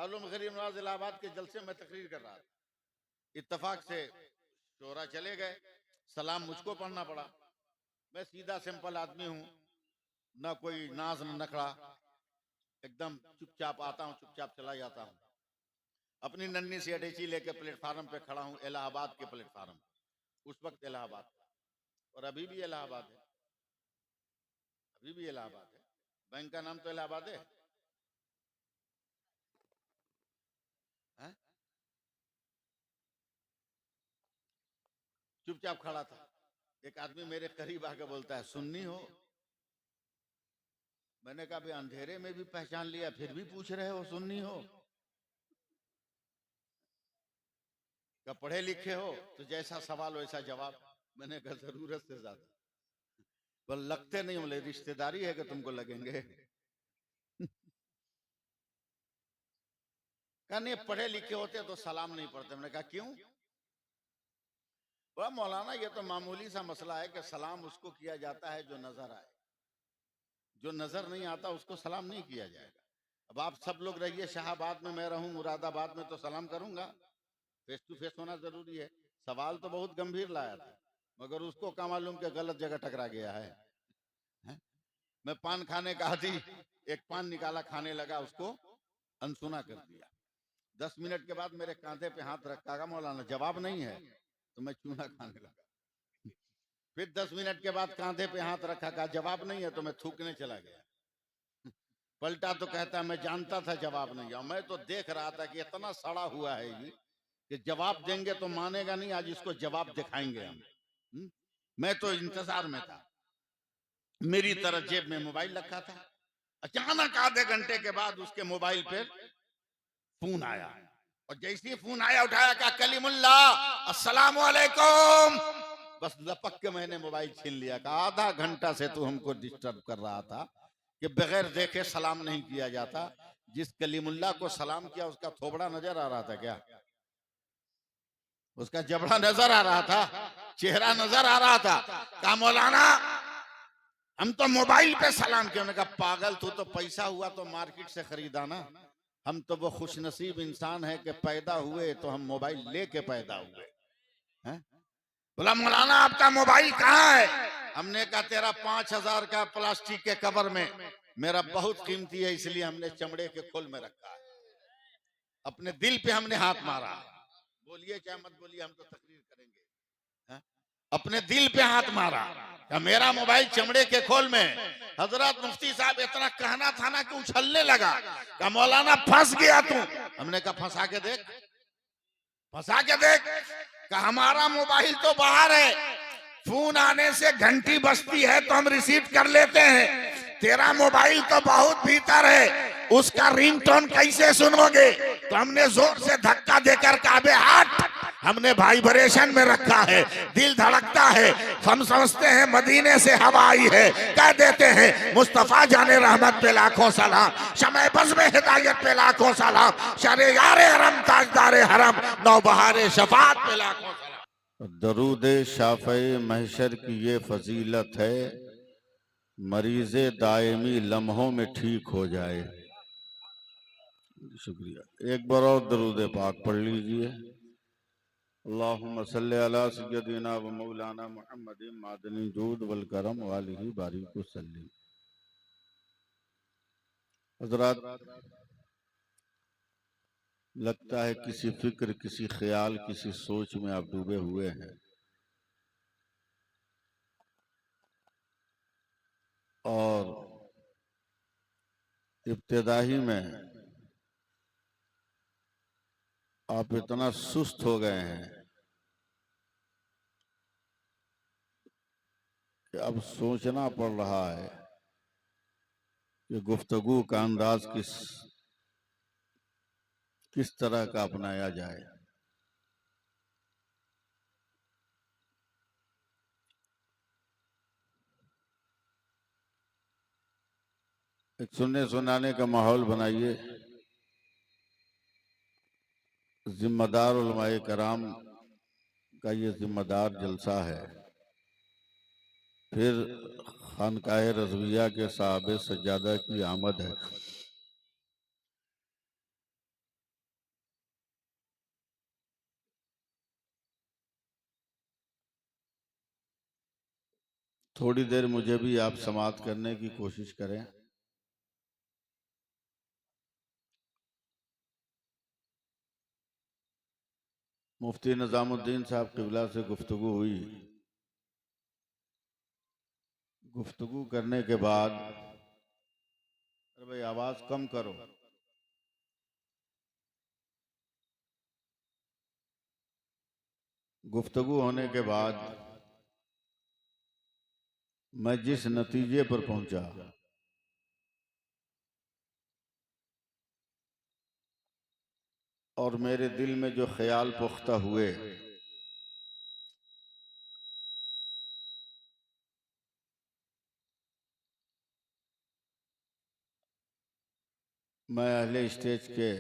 मालूम गरीब नवाज इलाहाबाद के जलसे में तकरीर कर रहा था, इत्तेफाक से शोरा चले गए, सलाम मुझको पढ़ना पड़ा। मैं सीधा सिंपल आदमी हूँ, ना कोई नाज न नखड़ा, एकदम चुपचाप आता हूँ, चुपचाप चला जाता हूँ। अपनी नन्ही सी अटैची लेके प्लेटफार्म पे खड़ा हूँ, इलाहाबाद के प्लेटफार्म। उस वक्त इलाहाबाद और अभी भी इलाहाबाद है, अभी भी इलाहाबाद है। बैंक का नाम तो इलाहाबाद है, है? चुपचाप खड़ा था। एक आदमी मेरे करीब आके बोलता है, सुन्नी हो? मैंने कहा भी अंधेरे में भी पहचान लिया, फिर भी पूछ रहे हो सुन्नी हो? क्या पढ़े लिखे हो? तो जैसा सवाल वैसा जवाब। मैंने कहा जरूरत से ज्यादा। बोल लगते नहीं, बोले रिश्तेदारी है कि तुमको लगेंगे। कहा नहीं, पढ़े लिखे होते तो सलाम नहीं पढ़ते। मैंने कहा क्यों? बोला मौलाना ये तो मामूली सा मसला है कि सलाम उसको किया जाता है जो नजर आए, जो नजर नहीं आता उसको सलाम नहीं किया जाएगा। अब आप सब लोग रहिए शाहाबाद में, मैं रहूं मुरादाबाद में, तो सलाम करूंगा। फेस टू फेस होना जरूरी है। सवाल तो बहुत गंभीर लाया था, मगर उसको क्या मालूम कि गलत जगह टकरा गया है? मैं पान खाने का आदि, एक पान निकाला, खाने लगा, उसको अनसुना कर दिया। 10 मिनट के बाद मेरे कांधे पे हाथ रखा, मौलाना जवाब नहीं है, तो मैं चूना खाने लगा। फिर 10 मिनट के बाद कांधे पे हाथ रखा, कहा जवाब नहीं है, तो मैं थूकने चला गया। पलटा तो कहता मैं जानता था जवाब नहीं है। मैं तो देख रहा था कि इतना सड़ा हुआ है ये कि जवाब देंगे तो मानेगा नहीं, आज इसको जवाब दिखाएंगे हम। मैं तो इंतजार में था। मेरी तरफ जेब में मोबाइल रखा था। अचानक आधे घंटे के बाद उसके मोबाइल पे फोन आया, और जैसे ही फोन आया उठाया, कहा कलीमुल्ला अस्सलाम वालेकुम। बस लपक के मैंने मोबाइल छीन लिया। कहा आधा घंटा से तू हमको डिस्टर्ब कर रहा था कि बगैर देखे सलाम नहीं किया जाता। जिस कलीमुल्ला को सलाम किया उसका थोबड़ा नजर आ रहा था क्या? उसका जबड़ा नजर आ रहा था, चेहरा नजर आ रहा था। कहा मौलाना हम तो मोबाइल पे सलाम किया। कहा पागल, तू तो पैसा हुआ तो मार्केट से खरीदा ना। हम तो वो खुशनसीब इंसान है कि पैदा हुए तो हम मोबाइल लेके पैदा हुए हैं। बोला मौलाना आपका मोबाइल कहाँ है? हमने कहा तेरा 5,000 का प्लास्टिक के कवर में, मेरा बहुत कीमती है इसलिए हमने चमड़े के खोल में रखा है। अपने दिल पे हमने हाथ मारा। बोलिए चाहे मत बोलिए, हम तो तकरीर करेंगे। है? अपने दिल पे हाथ मारा। क्या मेरा मोबाइल चमड़े के खोल में? हजरत मुफ्ती साहब इतना कहना था ना कि उछलने लगा। क्या मौलाना फंस गया तू? हमने कहा फंसा के देख, फंसा के देख। का हमारा मोबाइल तो बाहर है, फोन आने से घंटी बजती है तो हम रिसीव कर लेते हैं। तेरा मोबाइल तो बहुत भीतर है, उसका रिंगटोन कैसे सुनोगे? तो हमने जोर से धक्का देकर काबे हट, हमने वाइब्रेशन में रखा है, दिल धड़कता है, हम समझते हैं मदीने से हवा आई है। कह देते हैं मुस्तफा जाने रहमत पे लाखों सलाम, शमे बज़ में हिदायत पे लाखों सलाम, शरे यारे हरम ताजदारे हरम, नौबहारे शफात पे लाखों सलाम। दरूद शाफ़े महशर की ये फजीलत है, मरीज़े दायमी लम्हों में ठीक हो जाए। शुक्रिया। एक बार और दरूद पाक पढ़ लीजिए। अल्लाहुम्मा सल्ली अला सय्यदिना व मौलाना मुहम्मद मादनी जूद वल करम वालिही बारिक वसल्लम। हज़रात, लगता है किसी फिक्र, किसी ख्याल, किसी सोच में आप डूबे हुए हैं, और इब्तिदाही में आप इतना सुस्त हो गए हैं कि अब सोचना पड़ रहा है कि गुफ्तगू का अंदाज किस तरह का अपनाया जाए। एक सुनने सुनाने का माहौल बनाइए। जिम्मेदार उलमाए कराम का ये जिम्मेदार जलसा है। फिर खानकाह रज़विया के साहब सज्जादा की आमद है। थोड़ी देर मुझे भी आप समाअत करने की कोशिश करें। मुफ्ती निजामुद्दीन साहब क़िबला से गुफ्तगू हुई। गुफ्तगू करने के बाद, अरे भाई आवाज कम करो। गुफ्तगू होने के बाद मैं जिस नतीजे पर पहुंचा, और मेरे दिल में जो ख्याल पुख्ता हुए, मैं अहले स्टेज के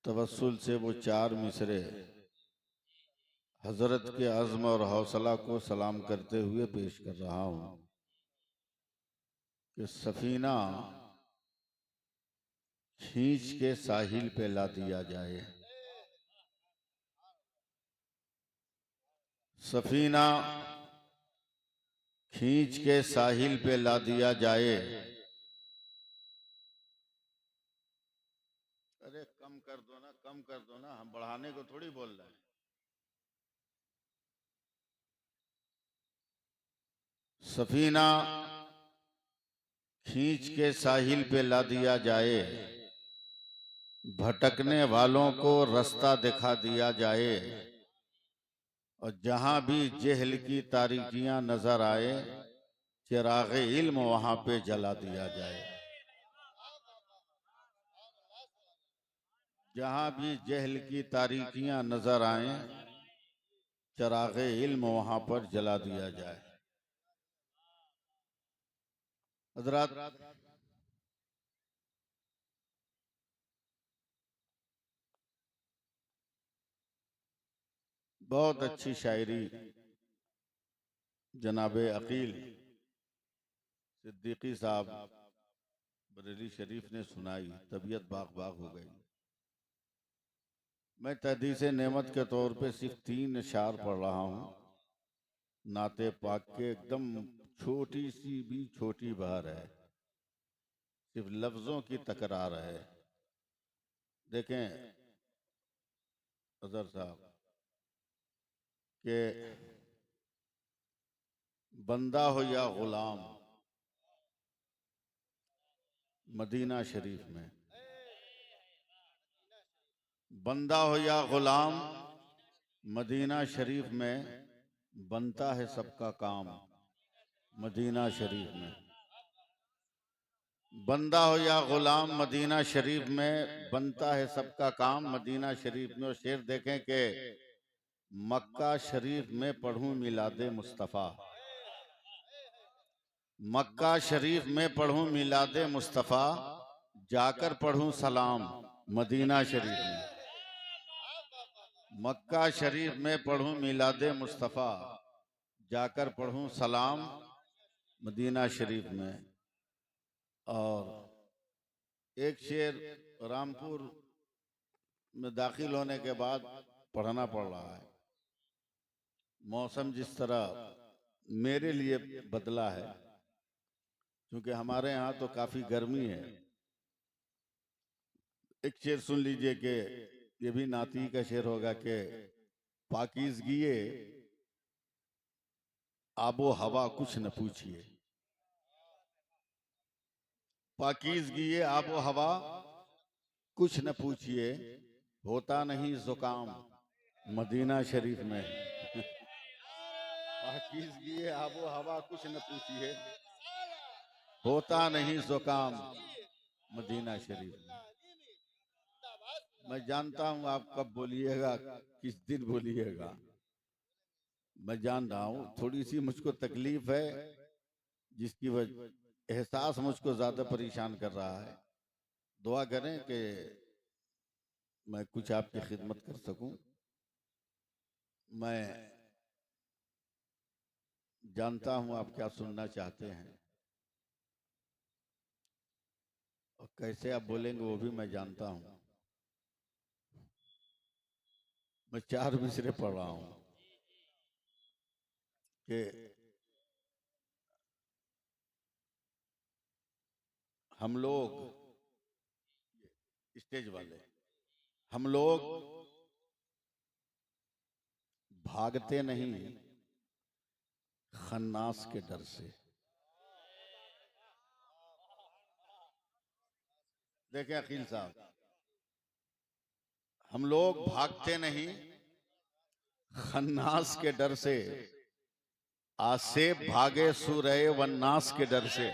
तवस्सुल से वो 4 मिसरे हजरत के अज़्म और हौसला को सलाम करते हुए पेश कर रहा हूं कि सफीना खींच के साहिल पे ला दिया जाए। सफीना खींच के साहिल पे ला दिया जाए। अरे कम कर दो ना, कम कर दो ना, हम बढ़ाने को थोड़ी बोल रहे हैं। सफीना खींच के साहिल पे ला दिया जाए, भटकने वालों को रास्ता दिखा दिया जाए, और जहां भी जहल की तारीकियां नजर आए, चिराग इल्म वहां पे जला दिया जाए। जहां भी जहल की तारीकियां नजर आए, चिराग इल्म वहां पर जला दिया जाए। हजरात, बहुत अच्छी शायरी जनाबे अकील सिद्दीकी साहब बरेली शरीफ ने सुनाई। तबीयत बाग बाग हो गई। मैं तहदीस नेमत के तौर पे सिर्फ 3 अशार पढ़ रहा हूँ। नाते पाक के एकदम छोटी सी भी छोटी बहर है, सिर्फ लफ्जों की तकरार है। देखें अजहर साहब के बंदा हो या गुलाम, मदीना शरीफ में बंदा हो या गुलाम, मदीना शरीफ में बनता है सबका काम। मदीना शरीफ में बंदा हो या गुलाम, मदीना शरीफ में बनता है सबका काम। मदीना शरीफ में। और शेर देखें कि मक्का शरीफ में पढ़ूं मिलादे मुस्तफ़ा, मक्का शरीफ में पढ़ूं मिलादे मुस्तफ़ा, जाकर पढ़ूं सलाम मदीना शरीफ में। मक्का शरीफ में पढ़ूं मिलादे मुस्तफ़ा, जाकर पढ़ूं सलाम मदीना शरीफ में। और एक शेर रामपुर में दाखिल होने के बाद पढ़ना पड़ रहा है। मौसम जिस तरह मेरे लिए बदला है, क्योंकि हमारे यहाँ तो काफी गर्मी है। एक शेर सुन लीजिए कि ये भी नाती का शेर होगा कि पाकीज़गी आबो हवा कुछ न पूछिए, पाकीज़गी आबो हवा कुछ न पूछिए, होता नहीं जुकाम मदीना शरीफ में। पाकीज़गी आबो हवा कुछ न पूछिए, होता नहीं जुकाम मदीना शरीफ में। मैं जानता हूं आप कब बोलिएगा, किस दिन बोलिएगा, मैं जान रहा हूं। थोड़ी सी मुझको तकलीफ है, जिसकी वजह एहसास मुझको ज्यादा परेशान कर रहा है। दुआ करें कि मैं कुछ आपकी खिदमत कर सकूं। मैं जानता हूं आप क्या सुनना चाहते हैं, और कैसे आप बोलेंगे वो भी मैं जानता हूं। मैं 4 मिसरे पढ़ रहा हूं कि हम लोग स्टेज वाले, हम लोग भागते नहीं खन्नास के डर से। देखें अकील साहब, हम लोग भागते नहीं खन्नास के डर से, आसेब भागे सूरय वन्नास के डर से।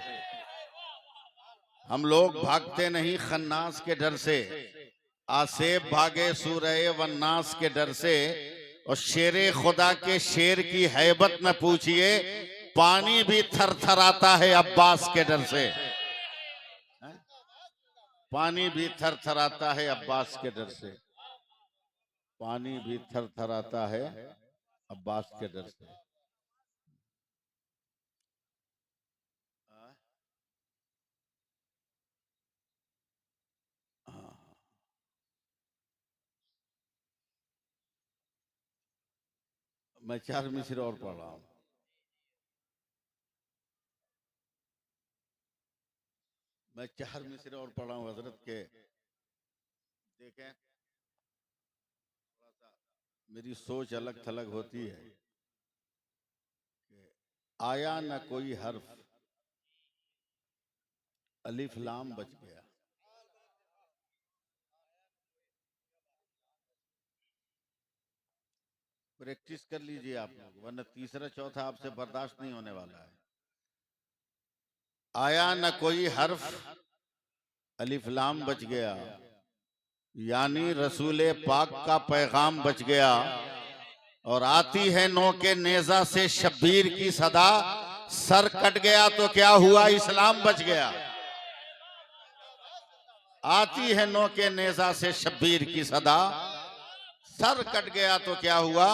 हम लोग भागते नहीं खन्नास के डर से, आसेब भागे सूरय वन्नास के डर से। और शेरे खुदा के शेर की हैबत न पूछिए, पानी भी थरथराता है अब्बास के डर से। पानी भी थरथराता है अब्बास के डर से। पानी भी थरथराता है अब्बास के डर से। मैं 4 मिसरे और पढ़ रहा हूं। मैं 4 मिसरे और पढ़ा हूं हजरत के। देखें, थोड़ा सा मेरी सोच अलग थलग होती है कि आया न कोई हर्फ, अलिफ लाम बच गया। प्रैक्टिस कर लीजिए आप लोग, वरना तीसरा चौथा आपसे बर्दाश्त नहीं होने वाला है। आया न कोई हर्फ, अलिफ लाम बच गया, यानी रसूले पाक का पैगाम बच गया। और आती है नो के नेजा से शब्बीर की सदा, सर कट गया तो क्या हुआ, इस्लाम बच गया। आती है नो के नेजा से शब्बीर की सदा, सर कट गया तो क्या हुआ,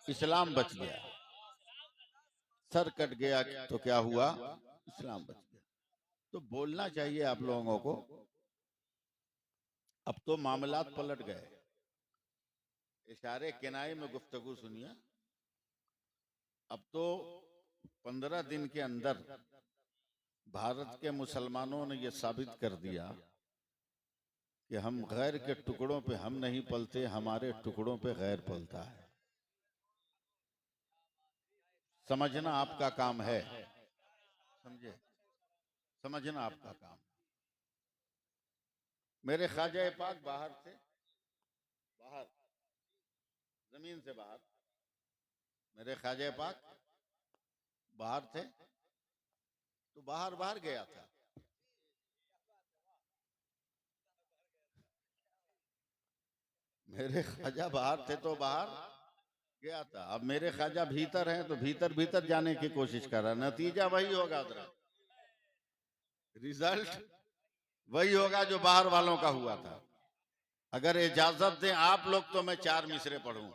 इस्लाम बच गया। सर कट गया तो क्या हुआ, इस्लाम बच गया। तो बोलना चाहिए आप लोगों को। अब तो मामलात पलट गए। इशारे किनारे में गुफ्तगू सुनिए। अब तो 15 दिन के अंदर भारत के मुसलमानों ने यह साबित कर दिया कि हम गैर के टुकड़ों पे हम नहीं पलते, हमारे टुकड़ों पे गैर पलता है। समझना आपका काम है, समझे, समझना आपका काम। मेरे ख्वाजा पाक बाहर थे, बाहर जमीन से बाहर मेरे ख्वाजा पाक बाहर थे, तो बाहर बाहर गया था। मेरे ख्वाजा बाहर थे तो बाहर गया था। अब मेरे ख्वाजा भीतर हैं तो भीतर भीतर जाने की कोशिश कर रहा। नतीजा वही होगा, रिजल्ट वही होगा जो बाहर वालों का हुआ था। अगर इजाजत दें आप लोग तो मैं 4 मिसरे पढ़ूं।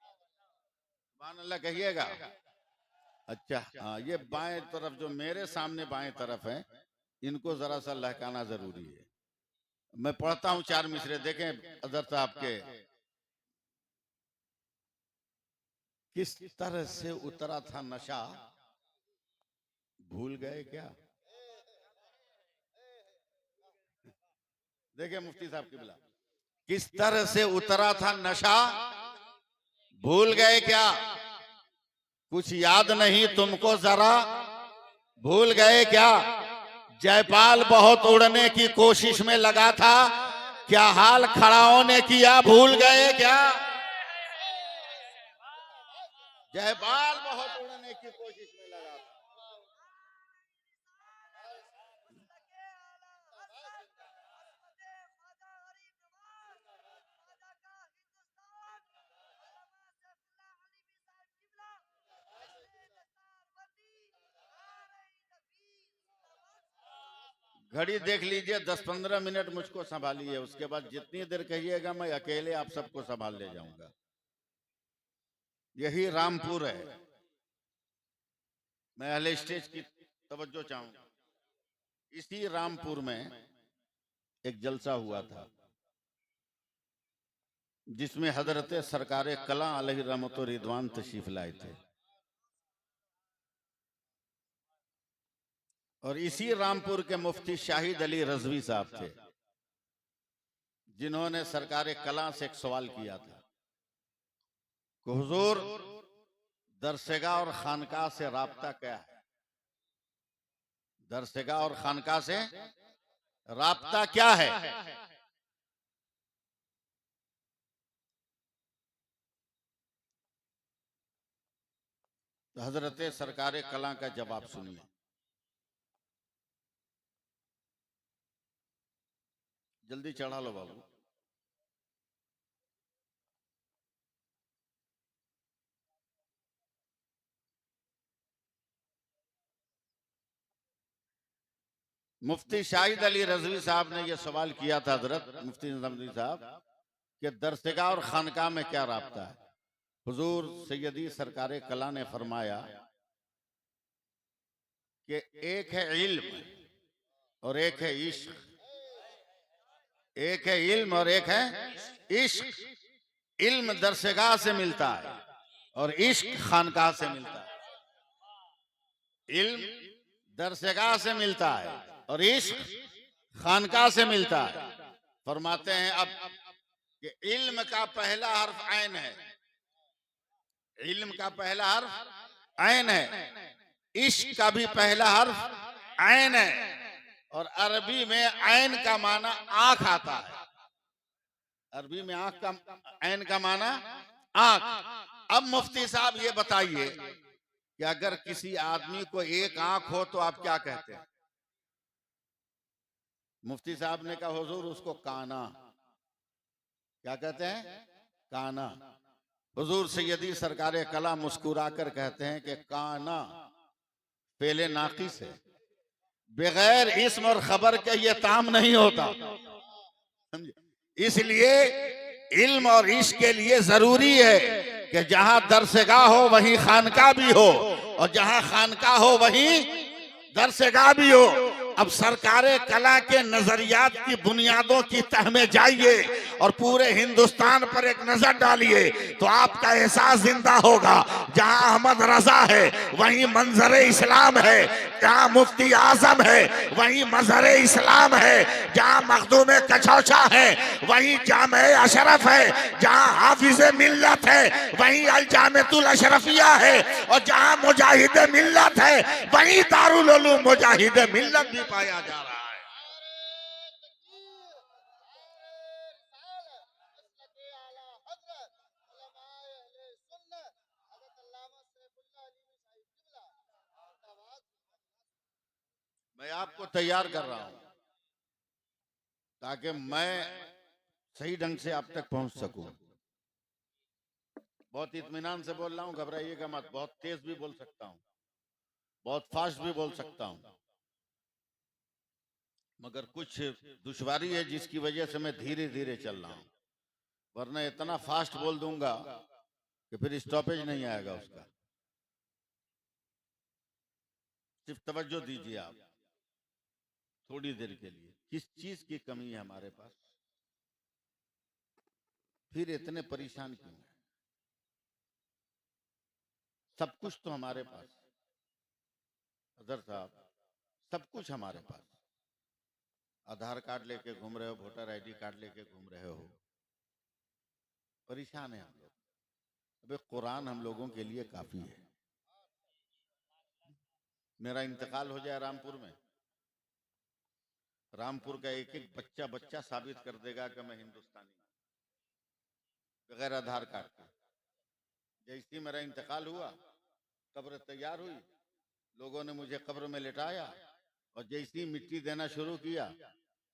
सुभान अल्लाह कहिएगा। अच्छा, हाँ, ये बाएं तरफ जो मेरे सामने बाएं तरफ है, इनको जरा सा लहकाना जरूरी है। मैं पढ़ता हूं 4 मिसरे, देखें अदर साहब के किस तरह से उतरा था नशा, भूल गए क्या। देखिए मुफ्ती साहब किबला, किस तरह से उतरा था नशा, भूल गए क्या। कुछ याद नहीं तुमको जरा, भूल गए क्या। जयपाल बहुत उड़ने की कोशिश में लगा था, क्या हाल खड़ाओं ने किया, भूल गए क्या। जयपाल बहुत उड़ने की कोशिश में लगा था। घड़ी देख लीजिए, 10-15 मिनट मुझको संभालिए, उसके बाद जितनी देर कहिएगा मैं अकेले आप सबको संभाल ले जाऊंगा। यही रामपुर है। मैं अहले स्टेज की तवज्जो चाहूंगा। इसी रामपुर में एक जलसा हुआ था जिसमें हजरत सरकारे कला अलैहि रहमत व रिदवान तशरीफ लाए थे। और इसी रामपुर के मुफ्ती शाहिद अली रजवी साहब थे जिन्होंने सरकार कला से एक सवाल किया था कि हुजूर, दरसगाह और खानकाह से राब्ता क्या है? दरसगाह और खानकाह से राब्ता क्या है? तो हजरत सरकार कला का जवाब सुनिए। जल्दी चढ़ा लो बाबू। मुफ्ती शाहिद अली रजवी साहब ने यह सवाल किया था हजरत मुफ्ती नजमुद्दीन साहब कि दरसगाह और खानकाह में क्या राब्ता है? हुजूर सैयदी सरकार कला ने फरमाया कि एक है इल्म और एक है इश्क, एक है इल्म और एक है इश्क। इल्म दरसगाह से मिलता है और इश्क खानकाह से मिलता है। इल्म दरसगाह से मिलता है और इश्क खानकाह से मिलता है। फरमाते हैं अब कि इल्म का पहला हर्फ ऐन है, इल्म का पहला हर्फ ऐन है, इश्क का भी पहला हर्फ ऐन है। और अरबी में ऐन का माना आंख आता है। अरबी में आंख का ऐन का माना आंख। अब मुफ्ती साहब ये बताइए कि अगर किसी आदमी को एक आंख हो तो आप क्या कहते हैं? मुफ्ती साहब ने कहा हुजूर उसको काना। क्या कहते हैं? काना। हुजूर सैयदी सरकार कला मुस्कुराकर कहते हैं कि काना पेले नाकिस है, बगैर इस्म और खबर के ये ताम नहीं होता। इसलिए इल्म और इश्क के लिए जरूरी है कि जहां दरसगाह हो वहीं खानकाह भी हो और जहां खानकाह हो वहीं दरसगाह भी हो। अब सरकारे कला के नजरियात की बुनियादों की तह में जाइए और पूरे हिंदुस्तान पर एक नजर डालिए तो आपका एहसास जिंदा होगा। जहां अहमद रजा है वहीं मंजर इस्लाम है, जहां मुफ्ती आजम है वहीं मजहर इस्लाम है, जहां मखदूम कचौचा है वहीं जामे अशरफ है, जहां हाफिज मिल्लत है वहीं अल जामेतुल अशरफिया है, और जहां मुजाहिद मिल्लत है वहीं दारुल उलूम मुजाहिद मिल्लत भी पाया जा रहा है। मैं आपको तैयार कर रहा हूं ताकि मैं सही ढंग से आप तक पहुंच सकूं। बहुत इत्मीनान से बोल रहा हूं, घबराइएगा मत। बहुत तेज भी बोल सकता हूं, बहुत फास्ट भी बोल सकता हूं, मगर कुछ दुश्वारी है जिसकी वजह से मैं धीरे धीरे चल रहा हूं। वरना इतना फास्ट बोल दूंगा कि फिर स्टॉपेज नहीं आएगा उसका। सिर्फ तवज्जो दीजिए आप थोड़ी देर के लिए। किस चीज की कमी है हमारे पास? फिर इतने परेशान क्यों है? सब कुछ तो हमारे पास अदर साहब, सब कुछ हमारे पास। आधार कार्ड लेके घूम रहे हो, वोटर आईडी कार्ड लेके घूम रहे हो, परेशान है हम लोग। अबे कुरान हम लोगों के लिए काफी है। मेरा इंतकाल हो जाए रामपुर में, रामपुर का एक एक बच्चा बच्चा साबित कर देगा कि मैं हिंदुस्तानी हूं बगैर आधार कार्ड के। जैसे मेरा इंतकाल हुआ, कब्र तैयार हुई, लोगों ने मुझे कब्र में लिटाया और जैसी मिट्टी देना शुरू किया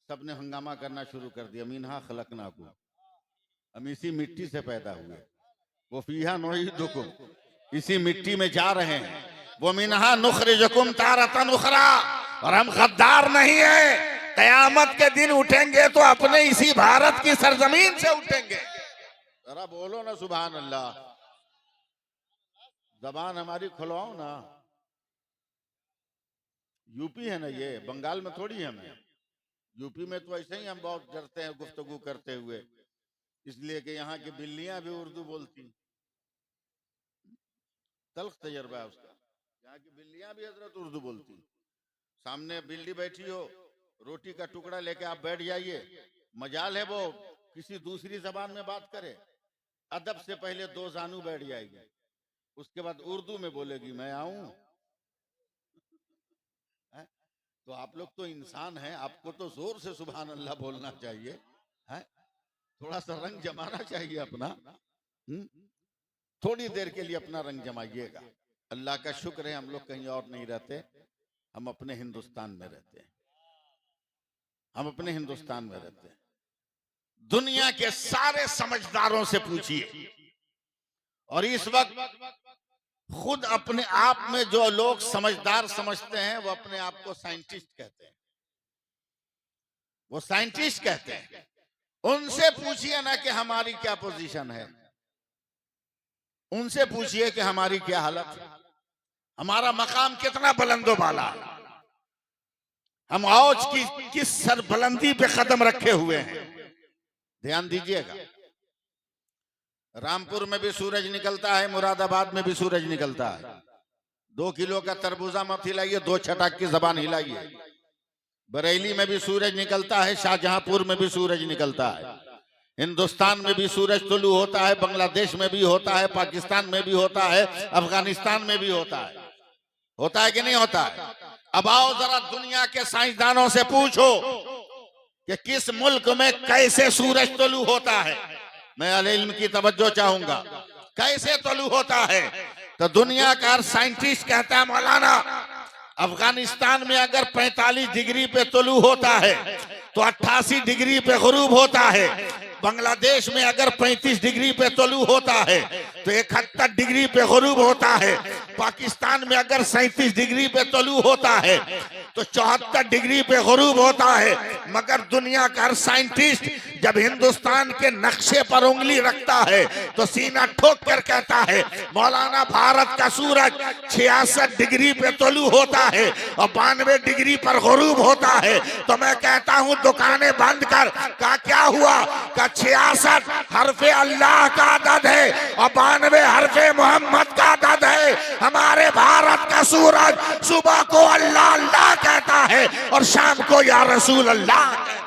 सबने हंगामा करना शुरू कर दिया। मिन्हा खलकनाकुम, हम इसी मिट्टी से पैदा हुए, वो फीहा नुईदुकुम, इसी मिट्टी में जा रहे हैं, वो मिन्हा नुखरिजुकुम तारतन उखरा, और हम गद्दार नहीं है। कयामत के दिन उठेंगे तो अपने इसी भारत की सरजमीन से उठेंगे। जरा बोलो ना सुभान अल्लाह। जबान हमारी खुलवाओ ना। यूपी है ना ये, बंगाल में थोड़ी है। मैं यूपी में तो ऐसे ही हम बहुत डरते हैं गुफ्तगू करते हुए, इसलिए कि यहाँ की बिल्लियां भी उर्दू बोलती। तल्ख तजर्बा है उसका। यहाँ की बिल्लियां भी हजरत उर्दू बोलती। सामने बिल्ली बैठी हो, रोटी का टुकड़ा लेके आप बैठ जाइए, मजाल है वो किसी दूसरी जबान में बात करे, अदब से पहले दो जानू बैठ जाएगी, उसके बाद उर्दू में बोलेगी मैं आऊं। हैं? तो आप लोग तो इंसान हैं, आपको तो जोर से सुभान अल्लाह बोलना चाहिए, हैं? थोड़ा सा रंग जमाना चाहिए अपना। थोड़ी देर के लिए अपना रंग जमाइएगा। अल्लाह का शुक्र है हम लोग कहीं और नहीं रहते, हम अपने हिंदुस्तान में रहते हैं, हम अपने हिंदुस्तान में रहते हैं। दुनिया के सारे समझदारों से पूछिए, और इस वक्त खुद अपने आप में जो लोग समझदार समझते हैं वो अपने आप को साइंटिस्ट कहते हैं, वो साइंटिस्ट कहते हैं। उनसे पूछिए ना कि हमारी क्या पोजीशन है, उनसे पूछिए कि हमारी क्या हालत है, हमारा मकाम कितना बुलंदो बाला है, हम औज की किस सरबुलंदी पे कदम रखे हुए हैं। ध्यान दीजिएगा, रामपुर में भी सूरज निकलता है, मुरादाबाद में भी सूरज निकलता है। 2 किलो का तरबूजा मत हिलाइए, 2 छटाक की जबान हिलाइए। बरेली में भी सूरज निकलता है, शाहजहांपुर में भी सूरज निकलता है, हिंदुस्तान में भी सूरज तुलू होता है, बांग्लादेश में भी होता है, पाकिस्तान में भी होता है, अफगानिस्तान में भी होता है कि नहीं होता है? अब आओ जरा दुनिया के साइंसदानों से पूछो कि किस मुल्क में कैसे सूरज तुलू होता है। मैं अहले इल्म की तवज्जो चाहूंगा, कैसे तुलू होता है? तो दुनिया का साइंटिस्ट कहता है मौलाना, अफगानिस्तान में अगर 45 डिग्री पे तुलू होता है तो 88 डिग्री पे गुरूब होता है, बांग्लादेश में अगर 35 डिग्री पे तुलू होता है तो 71 डिग्री पे गुरूब होता है, पाकिस्तान में अगर 37 डिग्री पे तुलू होता है तो 74 डिग्री पे गुरूब होता है। मगर दुनिया का हर साइंटिस्ट जब हिंदुस्तान के नक्शे पर उंगली रखता है तो सीना ठोक कर कहता है मौलाना भारत का सूरज 66 डिग्री पे तुलू होता है और 92 डिग्री पर गुरूब होता है। तो मैं कहता हूं दुकानें बंद कर, का क्या हुआ? का 66 हरफे अल्लाह का अदद है और 92 हरफे मोहम्मद का अदद है। हमारे भारत का सूरज सुबह को अल्लाह अल्लाह कहता है और शाम को या रसूल अल्लाह कहता है।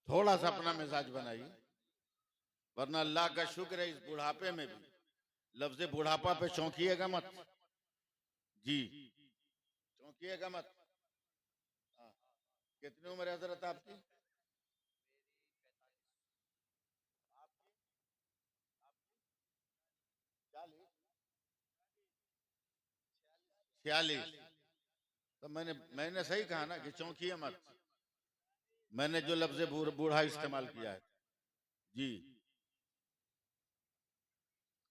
थोड़ा सा अपना मिजाज बनाइए, वरना अल्लाह का शुक्र है इस बुढ़ापे में भी लफ्ज बुढ़ापा पे चौंकिएगा मत जी, चौंकिएगा मत। हाँ। कितनी उम्र है हजरत आपकी? 46। तो मैंने सही कहा ना कि चौंकिए मत, मैंने जो लफ्ज बूढ़ा इस्तेमाल किया है जी।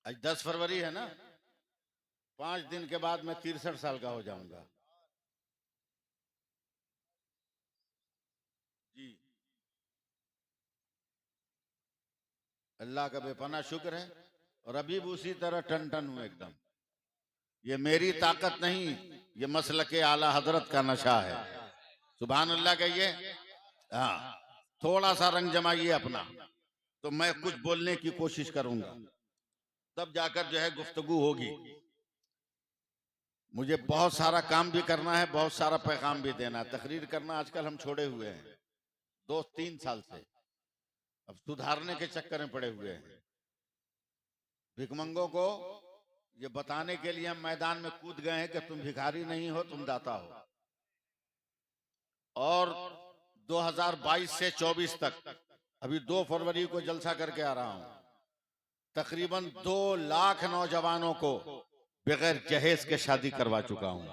आज 10 फरवरी है ना, 5 दिन के बाद मैं 63 साल का हो जाऊंगा जी। अल्लाह का बेपना शुक्र है, और अभी भी उसी तरह टन टन हूं एकदम। ये मेरी ताकत नहीं, ये मसलके आला हजरत का नशा है। सुभान अल्लाह कहिए। हाँ, थोड़ा सा रंग जमाइए अपना, तो मैं कुछ बोलने की कोशिश करूंगा, तब जाकर जो है गुफ्तगू होगी। मुझे बहुत सारा काम भी करना है, बहुत सारा पैगाम भी देना है। तकरीर करना आजकल हम छोड़े हुए हैं 2-3 साल से, अब सुधारने के चक्कर में पड़े हुए हैं। भिखमंगों को ये बताने के लिए हम मैदान में कूद गए हैं कि तुम भिखारी नहीं हो, तुम दाता हो। और 2022 से 24 तक, अभी 2 फरवरी को जलसा करके आ रहा हूं, तकरीबन 2 लाख नौजवानों को बगैर जहेज के शादी करवा चुका हूं,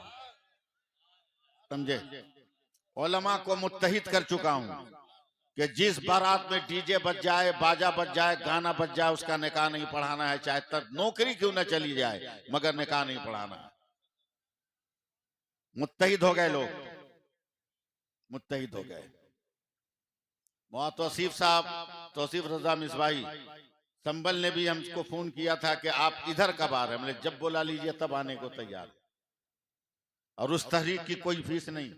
समझे? उलमा को मुत्तहिद कर चुका हूं कि जिस बारात में डीजे बज जाए, बाजा बज जाए, गाना बज जाए, उसका निकाह नहीं पढ़ाना है, चाहे तब नौकरी क्यों न चली जाए, मगर निकाह नहीं पढ़ाना है। मुत्तहिद हो गए लोग, मुत्तहिद हो गए। तौसीफ साहब, तौसीफ रजा मिसबाही संबल ने भी हमको फोन किया था कि आप इधर कब आ रहे हैं। हमने जब बोला लीजिए तब आने को तैयार। और उस तहरीक की कोई फीस नहीं,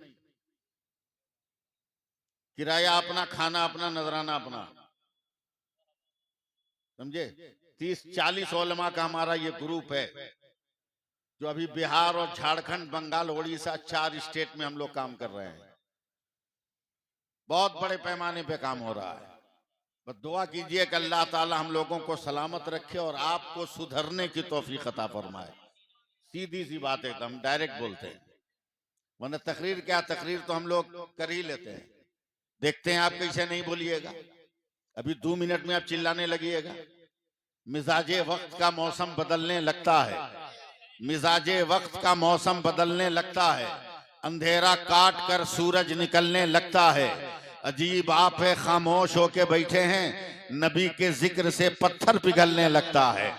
किराया अपना, खाना अपना, नजराना अपना, समझे। 30-40 उलमा का हमारा ये ग्रुप है जो अभी बिहार और झारखंड, बंगाल, उड़ीसा 4 स्टेट में हम लोग काम कर रहे हैं। बहुत बड़े पैमाने पे काम हो रहा है। बस दुआ कीजिए कि अल्लाह ताला हम लोगों को सलामत रखे और आपको सुधरने की तौफीक अता फरमाए। सीधी सी बात है, एकदम डायरेक्ट बोलते हैं, वरना तकरीर क्या, तकरीर तो हम लोग कर ही लेते हैं। देखते हैं आप कैसे नहीं बोलिएगा, अभी 2 मिनट में आप चिल्लाने लगिएगा। मिजाजे वक्त का मौसम बदलने लगता है, मिजाजे वक्त का मौसम बदलने लगता है, अंधेरा काट कर सूरज निकलने लगता है। अजीब आप है, खामोश होके बैठे हैं, नबी के जिक्र से पत्थर पिघलने लगता है।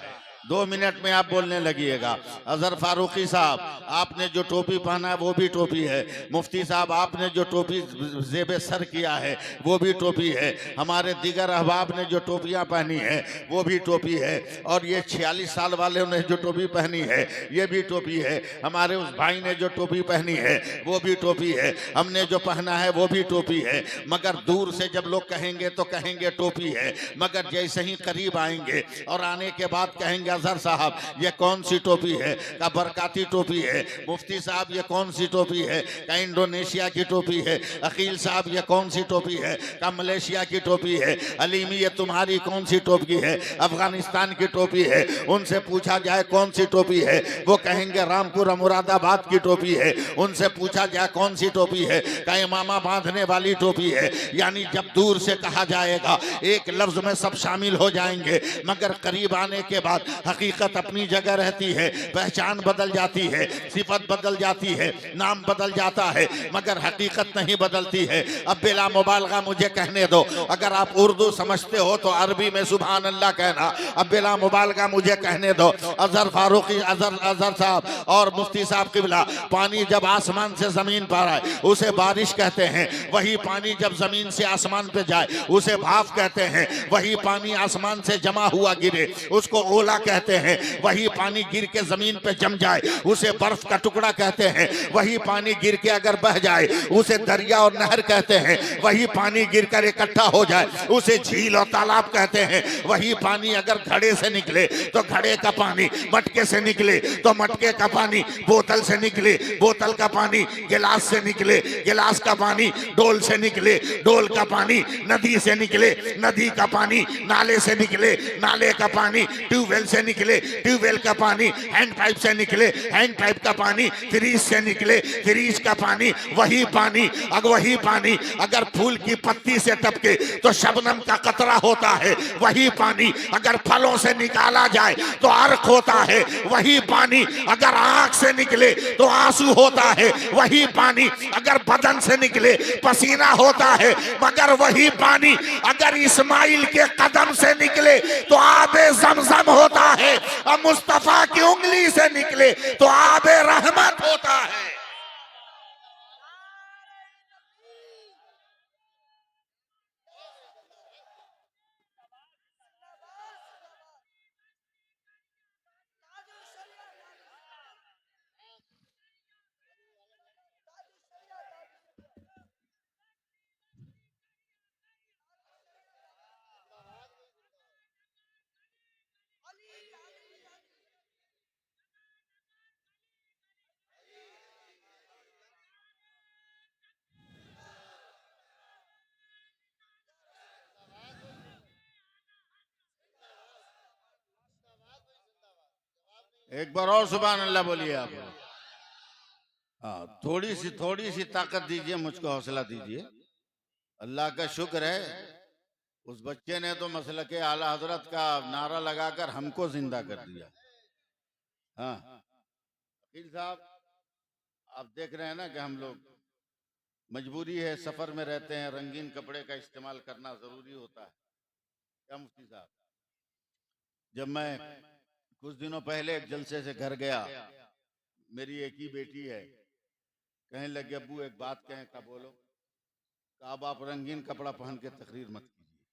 2 मिनट में आप बोलने लगिएगा। अजहर फारूकी साहब, आपने जो टोपी पहना है वो भी टोपी है। मुफ्ती साहब, आपने जो टोपी जेबे सर किया है वो भी टोपी है। हमारे दीगर अहबाब ने जो टोपियां पहनी है वो भी टोपी है। और ये 46 साल वाले ने जो टोपी पहनी है ये भी टोपी है। हमारे उस भाई ने जो टोपी पहनी है वो भी टोपी है। हमने जो पहना है वो भी टोपी है। मगर दूर से जब लोग कहेंगे तो कहेंगे टोपी है, मगर जैसे ही करीब आएंगे और आने के बाद कहेंगे अजहर साहब ये कौन सी टोपी है, का बरकाती टोपी है। मुफ्ती साहब ये कौन सी टोपी है, का इंडोनेशिया की टोपी है। अकील साहब ये कौन सी टोपी है, का मलेशिया की टोपी है। अलीमी ये तुम्हारी कौन सी टोपी है, अफगानिस्तान की टोपी है। उनसे पूछा जाए कौन सी टोपी है, वो कहेंगे रामपुर मुरादाबाद की टोपी है। उनसे पूछा जाए कौन सी टोपी है, का इमामा बांधने वाली टोपी है। यानी जब दूर से कहा जाएगा एक लफ्ज में सब शामिल हो जाएंगे, मगर करीब आने के बाद हकीकत अपनी जगह रहती है, पहचान बदल जाती है, सिफत बदल जाती है, नाम बदल जाता है, मगर हकीकत नहीं बदलती है। अब बिला मुबालगा मुझे कहने दो, अगर आप उर्दू समझते हो तो अरबी में सुभान अल्लाह कहना। अब बिला मुबालगा मुझे कहने दो, अजहर फारूकी, अजहर साहब और मुफ्ती साहब किबला, पानी जब आसमान से जमीन पर आए उसे बारिश कहते हैं। वही पानी जब जमीन से आसमान पे जाए उसे भाप कहते हैं। वही पानी आसमान से जमा हुआ गिरे उसको ओला कहते हैं। वही पानी गिर के जमीन पे जम जाए उसे बर्फ का टुकड़ा कहते हैं। वही पानी गिर के अगर बह जाए उसे दरिया और नहर कहते हैं। वही पानी गिर कर इकट्ठा हो जाए उसे झील और तालाब कहते हैं। वही पानी अगर घड़े से निकले तो घड़े का पानी, मटके से निकले तो मटके का पानी, बोतल से निकले बोतल का पानी, गिलास से निकले गिलास का पानी, डोल से निकले डोल का पानी, नदी से निकले नदी का पानी, नाले से निकले नाले का पानी, ट्यूबवेल से निकले ट्यूबवेल का पानी, हैंड पाइप से निकले हैंड पाइप का पानी, फ्रीज से निकले फ्रीज का पानी। वही पानी अगर फूल की पत्ती से टपके तो शबनम का कतरा होता है। वही पानी अगर फलों से निकाला जाए तो अर्क होता है। वही पानी अगर आंख से निकले तो आंसू होता है। वही पानी अगर बदन से निकले पसीना होता है। मगर वही पानी अगर इस्माइल के कदम से निकले तो आबे ज़मज़म होता है, और मुस्तफा की उंगली से निकले तो आबे रहमत होता है। एक बार और सुभान अल्लाह बोलिए आप। हाँ, थोड़ी सी ताकत दीजिए, मुझको हौसला दीजिए। अल्लाह का शुक्र है उस बच्चे ने तो मसलक आला हजरत का नारा लगाकर हमको जिंदा कर दिया। हाँ वकील साहब, आप देख रहे हैं ना कि हम लोग मजबूरी है, सफर में रहते हैं, रंगीन कपड़े का इस्तेमाल करना जरूरी होता है। क्या मुफ्ती साहब, जब मैं कुछ दिनों पहले एक जलसे से घर गया, मेरी एक ही बेटी है, कहने लगे अब्बू एक बात कहें, का बोलो। अब आप रंगीन कपड़ा पहन के तकरीर मत कीजिए।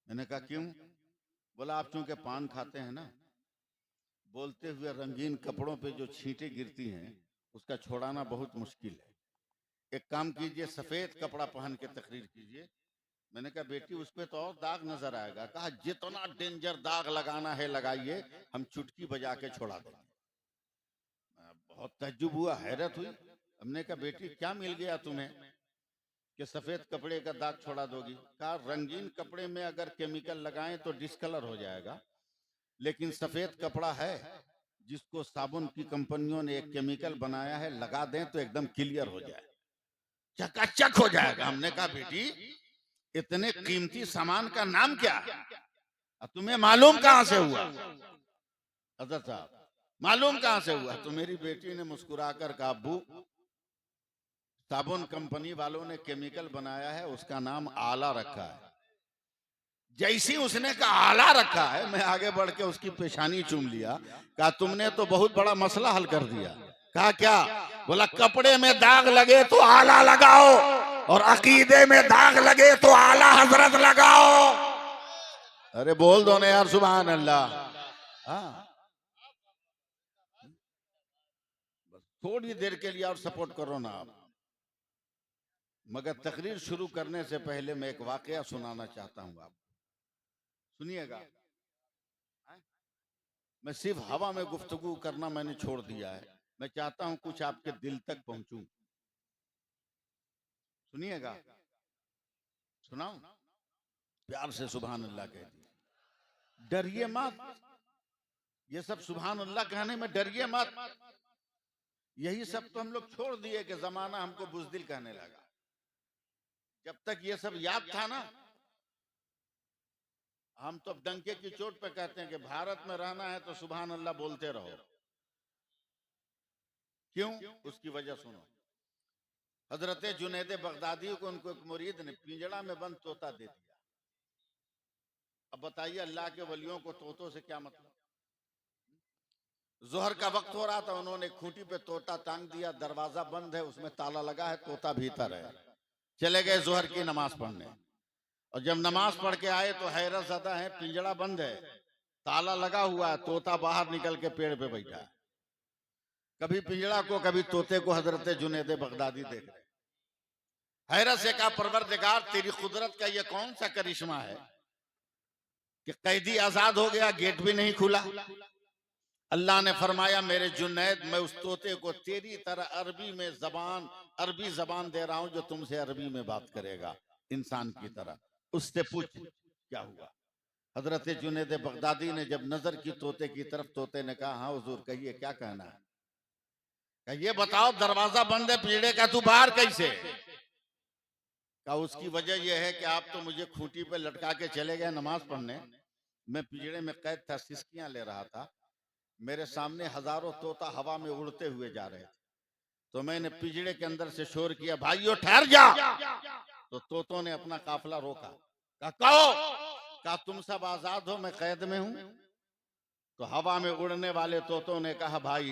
मैंने कहा क्यों? बोला आप चूंकि पान खाते हैं ना, बोलते हुए रंगीन कपड़ों पे जो छींटे गिरती हैं उसका छोड़ाना बहुत मुश्किल है। एक काम कीजिए, सफेद कपड़ा पहन के तकरीर कीजिए। मैंने कहा बेटी उस पे तो और दाग नजर आएगा। कहा जितना डेंजर दाग लगाना है लगाइए, हम चुटकी बजा के छोड़ा देंगे। बहुत तज्जुब हुआ, हैरत हुई। हमने कहा बेटी क्या मिल गया तुम्हें कि सफेद कपड़े का दाग छोड़ा दोगी? कहा रंगीन कपड़े में अगर केमिकल लगाएं तो डिस्कलर हो जाएगा, लेकिन सफेद कपड़ा है जिसको साबुन की कंपनियों ने एक केमिकल बनाया है, लगा दें तो एकदम क्लियर हो जाए, चकाचक हो जाएगा। हमने कहा बेटी इतने कीमती सामान का नाम क्या है, तुम्हें मालूम कहां से हुआ? हजरत साहब मालूम कहां से हुआ? तो मेरी बेटी ने मुस्कुराकर कहा अब्बू साबुन कंपनी वालों ने केमिकल बनाया है, उसका नाम आला रखा है। जैसी उसने कहा आला रखा है, मैं आगे बढ़ के उसकी पेशानी चूम लिया। कहा तुमने तो बहुत बड़ा मसला हल कर दिया। कहा क्या? बोला कपड़े में दाग लगे तो आला लगाओ, और अकीदे में दाग लगे तो आला हजरत लगाओ। अरे बोल दो ना यार सुभान अल्लाह। हाँ थोड़ी देर के लिए और सपोर्ट करो ना आप। मगर तकरीर शुरू करने से पहले मैं एक वाकया सुनाना चाहता हूं आपको, सुनिएगा। मैं सिर्फ हवा में गुफ्तगू करना मैंने छोड़ दिया है, मैं चाहता हूं कुछ आपके दिल तक पहुंचूं। सुनिएगा, सुनाऊं? प्यार से सुभान अल्लाह कह दिए, डरिए मत। ये सब सुभान अल्लाह कहने में डरिए मत। यही सब तो हम लोग छोड़ दिए कि जमाना हमको बुजदिल कहने लगा। जब तक ये सब याद था ना, हम तो डंके की चोट पे कहते हैं कि भारत में रहना है तो सुभान अल्लाह बोलते रहो। क्यों? उसकी वजह सुनो। हजरत जुनैद बगदादी को उनको एक मुरीद ने पिंजड़ा में बंद तोता दे दिया। अब बताइए अल्लाह के वलियों को तोतों से क्या मतलब? जोहर का वक्त हो रहा था, उन्होंने खूंटी पे तोता टांग दिया, दरवाजा बंद है, उसमें ताला लगा है, तोता भीतर है। चले गए जोहर की नमाज पढ़ने, और जब नमाज पढ़ के आए तो हैरत ज़दा है, पिंजड़ा बंद है, ताला लगा हुआ है, तोता बाहर निकल के पेड़ पे बैठा है। कभी पिंजड़ा को कभी तोते को हजरत जुनैद बगदादी देख रहे। हैरत से कहा परवरदिगार तेरी कुदरत का ये कौन सा करिश्मा है कि कैदी आजाद हो गया, गेट भी नहीं खुला। अल्लाह ने फरमाया मेरे जुनैद मैं उस तोते को तेरी तरह अरबी जबान दे रहा हूं जो तुमसे अरबी में बात करेगा इंसान की तरह। उससे पूछ क्या हुआ। हजरत जुनैद बगदादी ने जब नजर की तोते की तरफ, तोते ने कहा हाँ हुजूर कहिए क्या कहना है। कहा ये बताओ दरवाजा बंद है पिंजड़े का, तू बाहर कैसे? कहा उसकी वजह यह है कि आप तो मुझे खूंटी पे लटका के चले गए नमाज पढ़ने, मैं पिंजड़े में कैद था, सिसकियां ले रहा था, मेरे सामने हजारों तोता हवा में उड़ते हुए जा रहे थे, तो मैंने पिंजड़े के अंदर से शोर किया भाइयों ठहर जा। तो तोतों ने अपना काफिला रोका। कहा तुम सब आजाद हो, मैं कैद में हूं। तो हवा में उड़ने वाले तोतों ने कहा भाई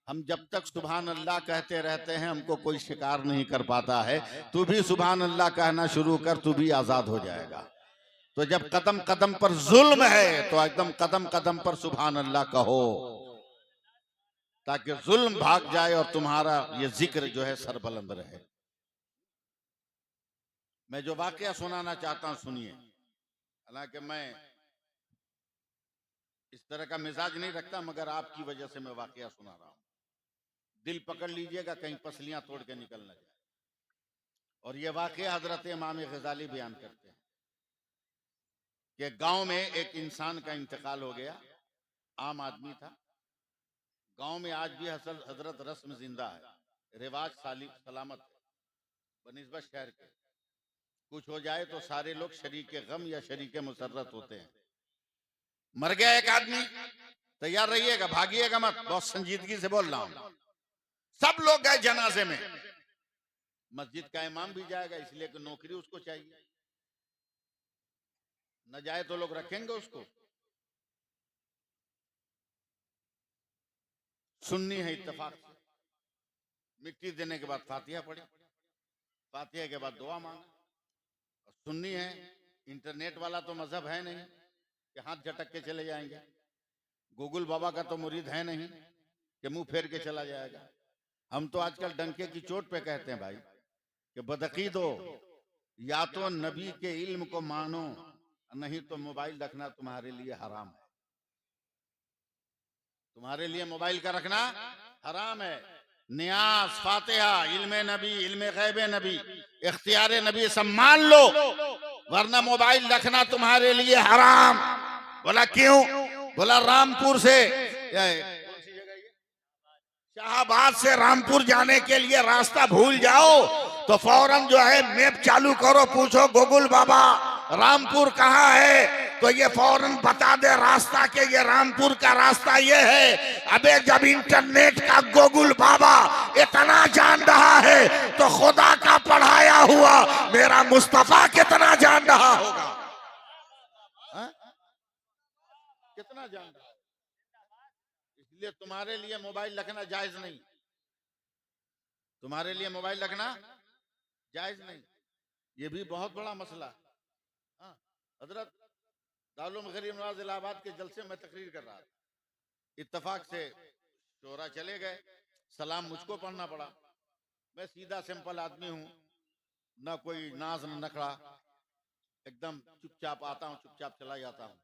हम जब तक सुभान अल्लाह कहते रहते हैं हमको कोई शिकार नहीं कर पाता है, तू भी सुभान अल्लाह कहना शुरू कर, तू भी आजाद हो जाएगा। तो जब कदम कदम पर जुल्म है तो एकदम कदम कदम पर सुभान अल्लाह कहो, ताकि जुल्म भाग जाए और तुम्हारा ये जिक्र जो है सरबलंद रहे। मैं जो वाकया सुनाना चाहता हूं सुनिए। हालांकि मैं इस तरह का मिजाज नहीं रखता, मगर आपकी वजह से मैं वाकया सुना रहा हूं। दिल पकड़ लीजिएगा कहीं पसलियां तोड़ के निकल न जाए। और ये वाकया हजरत इमाम गजाली बयान करते हैं कि गांव में एक इंसान का इंतकाल हो गया, आम आदमी था। गांव में आज भी हजरत रस्म जिंदा है, रिवाज सलामत है बनिस्बत शहर के। कुछ हो जाए तो सारे लोग शरीके गम या शरीके मुसर्रत होते हैं। मर गया एक आदमी, तैयार रहिएगा, भागिएगा मत, बहुत संजीदगी से बोल रहा हूं। सब लोग गए जनाजे में, मस्जिद का इमाम भी जाएगा इसलिए कि नौकरी उसको चाहिए, न जाए तो लोग रखेंगे उसको। सुन्नी है इत्तेफाक से, मिट्टी देने के बाद फातिहा पढ़ी, फातिहा के बाद दुआ मांगा। और सुन्नी है, इंटरनेट वाला तो मजहब है नहीं कि हाथ झटक के चले जाएंगे। गूगल बाबा का तो मुरीद है नहीं कि मुंह फेर के चला जाएगा। हम तो आजकल डंके की चोट पे कहते हैं भाई कि बदअकीदो, या तो नबी के इल्म को मानो, नहीं तो मोबाइल रखना तुम्हारे लिए हराम है। तुम्हारे लिए मोबाइल का रखना हराम है। नियाज, फातिहा, इल्म नबी, इल्म गैब नबी, इख्तियार नबी सब मान लो, वरना मोबाइल रखना तुम्हारे लिए हराम। बोला क्यों? बोला रामपुर से शाहबाद से रामपुर जाने के लिए रास्ता भूल जाओ तो फौरन जो है मैप चालू करो, पूछो गूगल बाबा रामपुर कहाँ है, तो ये फौरन बता दे रास्ता के ये रामपुर का रास्ता ये है। अबे जब इंटरनेट का गूगल बाबा इतना जान रहा है तो खुदा का पढ़ाया हुआ मेरा मुस्तफा कितना जान रहा होगा? हा? कितना जान रहा है? इसलिए तुम्हारे लिए मोबाइल रखना जायज नहीं। तुम्हारे लिए मोबाइल रखना जायज नहीं। ये भी बहुत बड़ा मसला। हाँ, हजरत दारुल गरीब नवाज इलाहाबाद के जलसे में तकरीर कर रहा था, इत्तेफाक से शोरा चले गए, सलाम मुझको पढ़ना पड़ा। मैं सीधा सिंपल आदमी हूँ, ना कोई नाज न नखड़ा, एकदम चुपचाप आता हूँ, चुपचाप चला जाता हूँ।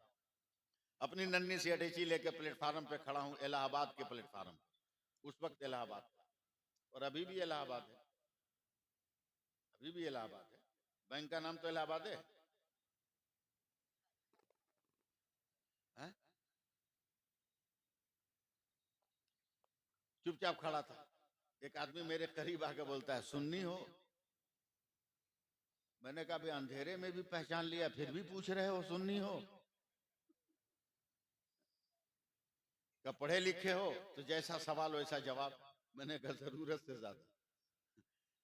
अपनी नन्ही सी अटैची लेके प्लेटफार्म पे खड़ा हूँ, इलाहाबाद के प्लेटफार्म। उस वक्त इलाहाबाद और अभी भी इलाहाबाद है, अभी भी इलाहाबाद है। बैंक का नाम तो इलाहाबाद है। चुपचाप खड़ा था, एक आदमी मेरे करीब आके बोलता है सुन्नी हो? मैंने कहा भाई अंधेरे में भी पहचान लिया, फिर भी पूछ रहे हो सुन्नी हो? क्या पढ़े लिखे हो? तो जैसा सवाल वैसा जवाब। मैंने कहा जरूरत से ज्यादा।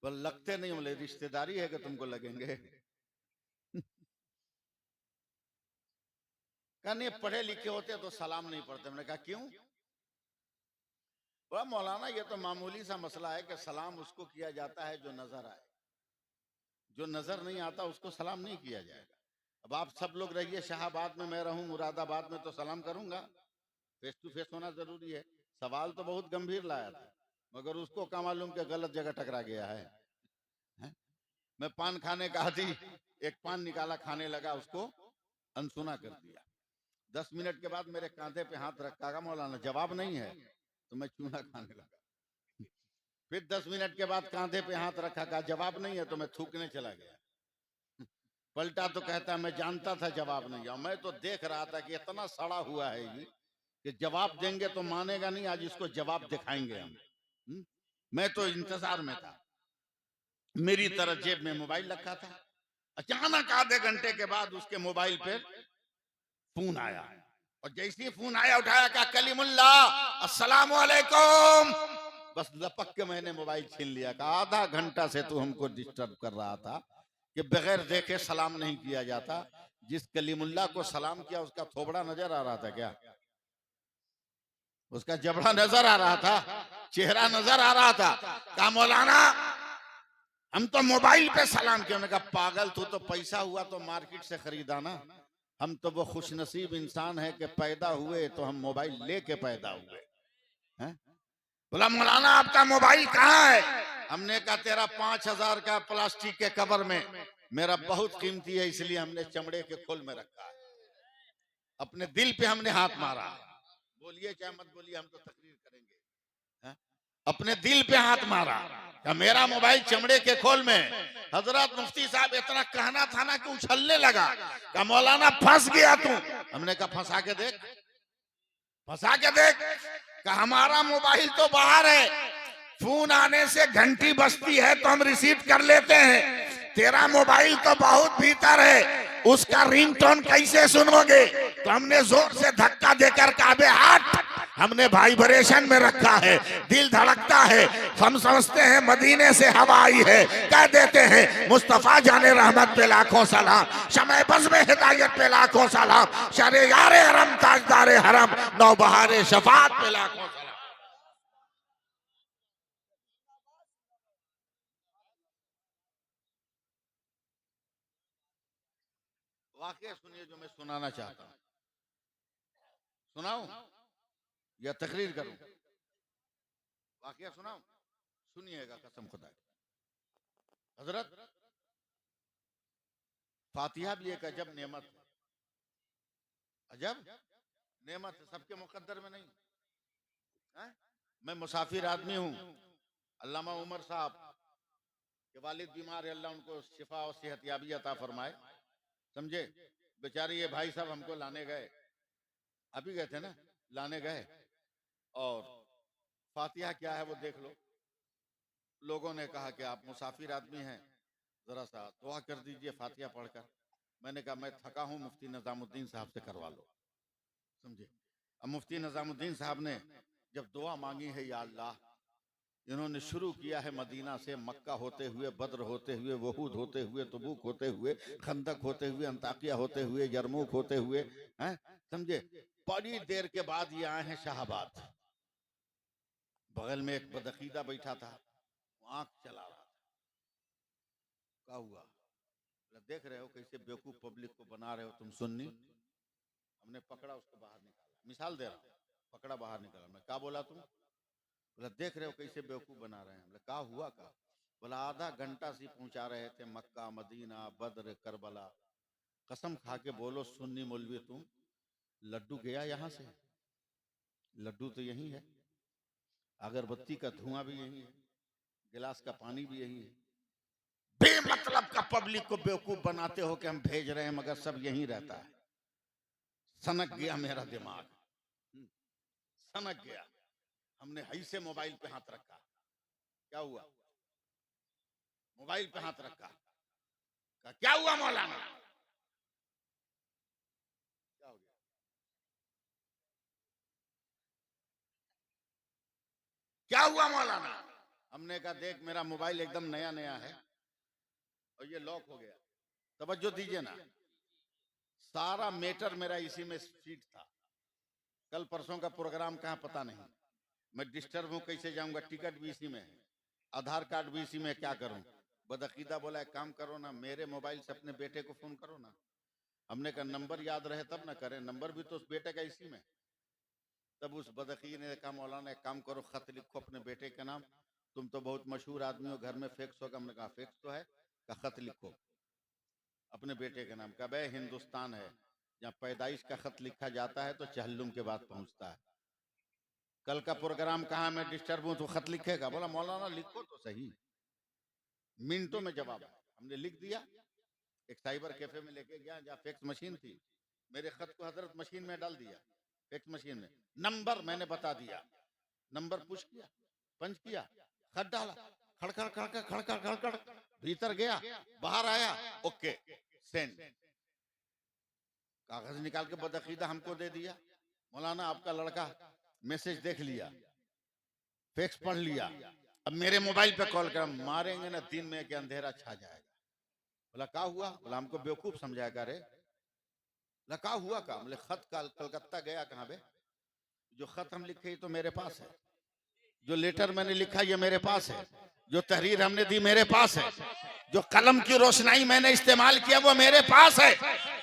बोल लगते नहीं, बोले रिश्तेदारी है कि तुमको लगेंगे। कहा नहीं, पढ़े लिखे होते तो सलाम नहीं पढ़ते। मैंने कहा क्यों? बोला मौलाना ये तो मामूली सा मसला है कि सलाम उसको किया जाता है जो नजर आए, जो नजर नहीं आता उसको सलाम नहीं किया जाएगा। अब आप सब लोग रहिए शाहबाद में, मैं रहूं मुरादाबाद में, तो सलाम करूंगा। फेस टू फेस होना जरूरी है। सवाल तो बहुत गंभीर लाया था, मगर उसको क्या मालूम कि गलत जगह टकरा गया है? मैं पान खाने का आदि, एक पान निकाला, खाने लगा, उसको अनसुना कर दिया। 10 मिनट के बाद मेरे कांधे पे हाथ रखा, का मौलाना जवाब नहीं है, तो मैं चूना खाने लगा। फिर 10 मिनट के बाद कांधे पे हाथ रखा, कहा जवाब नहीं है, तो मैं थूकने चला गया। पलटा तो कहता मैं जानता था जवाब नहीं है। मैं तो देख रहा था कि इतना सड़ा हुआ है ये कि जवाब देंगे तो मानेगा नहीं, आज इसको जवाब दिखाएंगे हम। मैं तो इंतजार में था। मेरी तरफ जेब में मोबाइल रखा था। अचानक आधे घंटे के बाद उसके मोबाइल पे फोन आया, और जैसे ही फोन आया उठाया, कहा कलीमुल्ला अस्सलाम वालेकुम। बस लपक के मैंने मोबाइल छीन लिया। कहा आधा घंटा से तू हमको डिस्टर्ब कर रहा था कि बगैर देखे सलाम नहीं किया जाता। जिस कलीमुल्ला को सलाम किया उसका थोबड़ा नजर आ रहा था क्या? उसका जबड़ा नजर आ रहा था, चेहरा नजर आ रहा था। कहा मौलाना हम तो मोबाइल पे सलाम किया। उन्होंने कहा पागल, तू तो पैसा हुआ तो मार्केट से खरीदा ना। हम तो वो खुशनसीब इंसान है कि पैदा हुए तो हम मोबाइल लेके पैदा हुए हैं। बोला मौलाना आपका मोबाइल कहाँ है? हमने कहा तेरा 5,000 का प्लास्टिक के कवर में, मेरा बहुत कीमती है इसलिए हमने चमड़े के खोल में रखा है। अपने दिल पे हमने हाथ मारा। बोलिए चाहे मत बोलिए, हम तो तकरीर करेंगे। है? अपने दिल पे हाथ मारा, क्या मेरा मोबाइल चमड़े के खोल में। हजरत मुफ्ती साहब इतना कहना था ना कि उछलने लगा। क्या मौलाना फंस गया तू? हमने कहा फंसा के देख, फंसा के देख। का हमारा मोबाइल तो बाहर है, फोन आने से घंटी बजती है तो हम रिसीव कर लेते हैं। तेरा मोबाइल तो बहुत भीतर है, उसका रिंगटोन कैसे सुनोगे? तो हमने जोर से धक्का देकर कहा बे हट, हमने वाइब्रेशन में रखा है, दिल धड़कता है, हम समझते हैं मदीने से हवा आई है। कह देते हैं मुस्तफा जाने रहमत पे लाखों सलाम, शमे बज़ में हिदायत पे लाखों सलाम, शरे यारे हरम ताजदारे हरम, नौबहारे शफात पे लाखों सलाम। वाकया सुनिए जो मैं सुनाना चाहता हूँ। सुनाऊं या तकरीर करूं? वाकया सुनाऊं? सुनिएगा कसम खुदा की। हजरत फातिहा भी एक अजब नेमत है, अजब नेमत है, सबके मुकद्दर में नहीं है? मैं मुसाफिर आदमी हूँ, अल्लामा उमर साहब के वालिद बीमार है, अल्लाह उनको शिफा और सेहतयाबी अता फरमाए, समझे। बेचारे ये भाई साहब हमको लाने गए, अभी गए थे ना, लाने गए, और फातिहा क्या है वो देख लो। लोगों ने कहा कि आप मुसाफिर आदमी हैं, जरा सा दुआ कर दीजिए फातिहा पढ़कर। मैंने कहा मैं थका हूँ, मुफ्ती निजामुद्दीन साहब से करवा लो, समझे। अब मुफ्ती निजामुद्दीन साहब ने जब दुआ मांगी है, या अल्लाह, इन्होंने शुरू किया है मदीना से, मक्का होते हुए, बद्र होते हुए, वहूद होते हुए, तबूक होते हुए, खंदक होते हुए, अंताकिया होते हुए, यरमूक होते हुए, हैं, समझे। बड़ी देर के बाद ये आए हैं शाहबाद। बगल में एक बदअकीदा बैठा था, आंख चला रहा था। क्या हुआ? बोला, देख रहे हो कैसे बेवकूफ पब्लिक को बना रहे हो तुम सुन्नी। हमने पकड़ा, उसको बाहर निकाला, मिसाल दे रहा हूं, पकड़ा बाहर निकाला। मैं क्या बोला तुम? बोला देख रहे हो कैसे बेवकूफ बना रहे हैं। बोला क्या हुआ? का बोला आधा घंटा से पहुंचा रहे थे मक्का, मदीना, बद्र, करबला। कसम खा के बोलो सुन्नी मौलवी तुम, लड्डू गया यहाँ से? लड्डू तो यही है, अगरबत्ती का धुआं भी यही है, गिलास का पानी भी यही है। बेमतलब का पब्लिक को बेवकूफ बनाते हो कि हम भेज रहे हैं, मगर सब यही रहता है। सनक गया मेरा दिमाग, सनक गया। हमने हई से मोबाइल पे हाथ रखा। क्या हुआ? मोबाइल पे हाथ रखा। क्या हुआ मौलाना? क्या हो गया? क्या हुआ मौलाना? हमने कहा देख मेरा मोबाइल एकदम नया नया है और ये लॉक हो गया। तवज्जो दीजिए ना, सारा मैटर मेरा इसी में फीड था। कल परसों का प्रोग्राम कहाँ पता नहीं, मैं डिस्टर्ब हूँ, कैसे जाऊंगा? टिकट भी इसी में है, आधार कार्ड भी इसी में, क्या करूं? बदअकीदा बोला एक काम करो ना, मेरे मोबाइल से अपने बेटे को फोन करो ना। हमने कहा नंबर याद रहे तब ना करें, नंबर भी तो उस बेटे का इसी में। तब उस बदअकीद ने कहा मौलाना एक काम करो, खत लिखो अपने बेटे के नाम, तुम तो बहुत मशहूर आदमी हो, घर में फैक्स होगा। हमने कहा फैक्स तो है, का खत लिखो अपने बेटे के नाम का। भाई हिंदुस्तान है, जहाँ पैदाइश का खत लिखा जाता है तो चहल्लुम के बाद पहुंचता है। कल का प्रोग्राम कहाँ, मैं डिस्टर्ब हूं तो खत लिखेगा? बोला मौलाना लिखो तो सही। मिनटों में जवाब है। हमने लिख दिया, एक साइबर कैफे में लेके गया जहाँ फैक्स मशीन थी, मेरे खत को हजरत मशीन में डाल दिया, फैक्स मशीन में। नंबर मैंने बता दिया, नंबर पुश किया, पंच किया, खत डाला, खड़खड़ खड़खड़ खड़खड़ खड़खड़, भीतर गया, बाहर आया, ओके सेंड। कागज निकाल के बदअकीदा हमको दे दिया, मौलाना आपका लड़का मैसेज देख लिया, फैक्स पढ़ लिया, अब मेरे मोबाइल पे कॉल कर, मारेंगे ना दिन में कि अंधेरा छा जाएगा। बोला क्या हुआ? बोला हमको बेवकूफ समझाएगा रे। बोला क्या हुआ? का बोले खत कलकत्ता गया। कहाँ बे? जो खत हम लिखे तो मेरे पास है, जो लेटर मैंने लिखा ये मेरे पास है, जो तहरीर हमने दी मेरे पास है, जो कलम की रोशनाई मैंने इस्तेमाल किया वो मेरे पास है।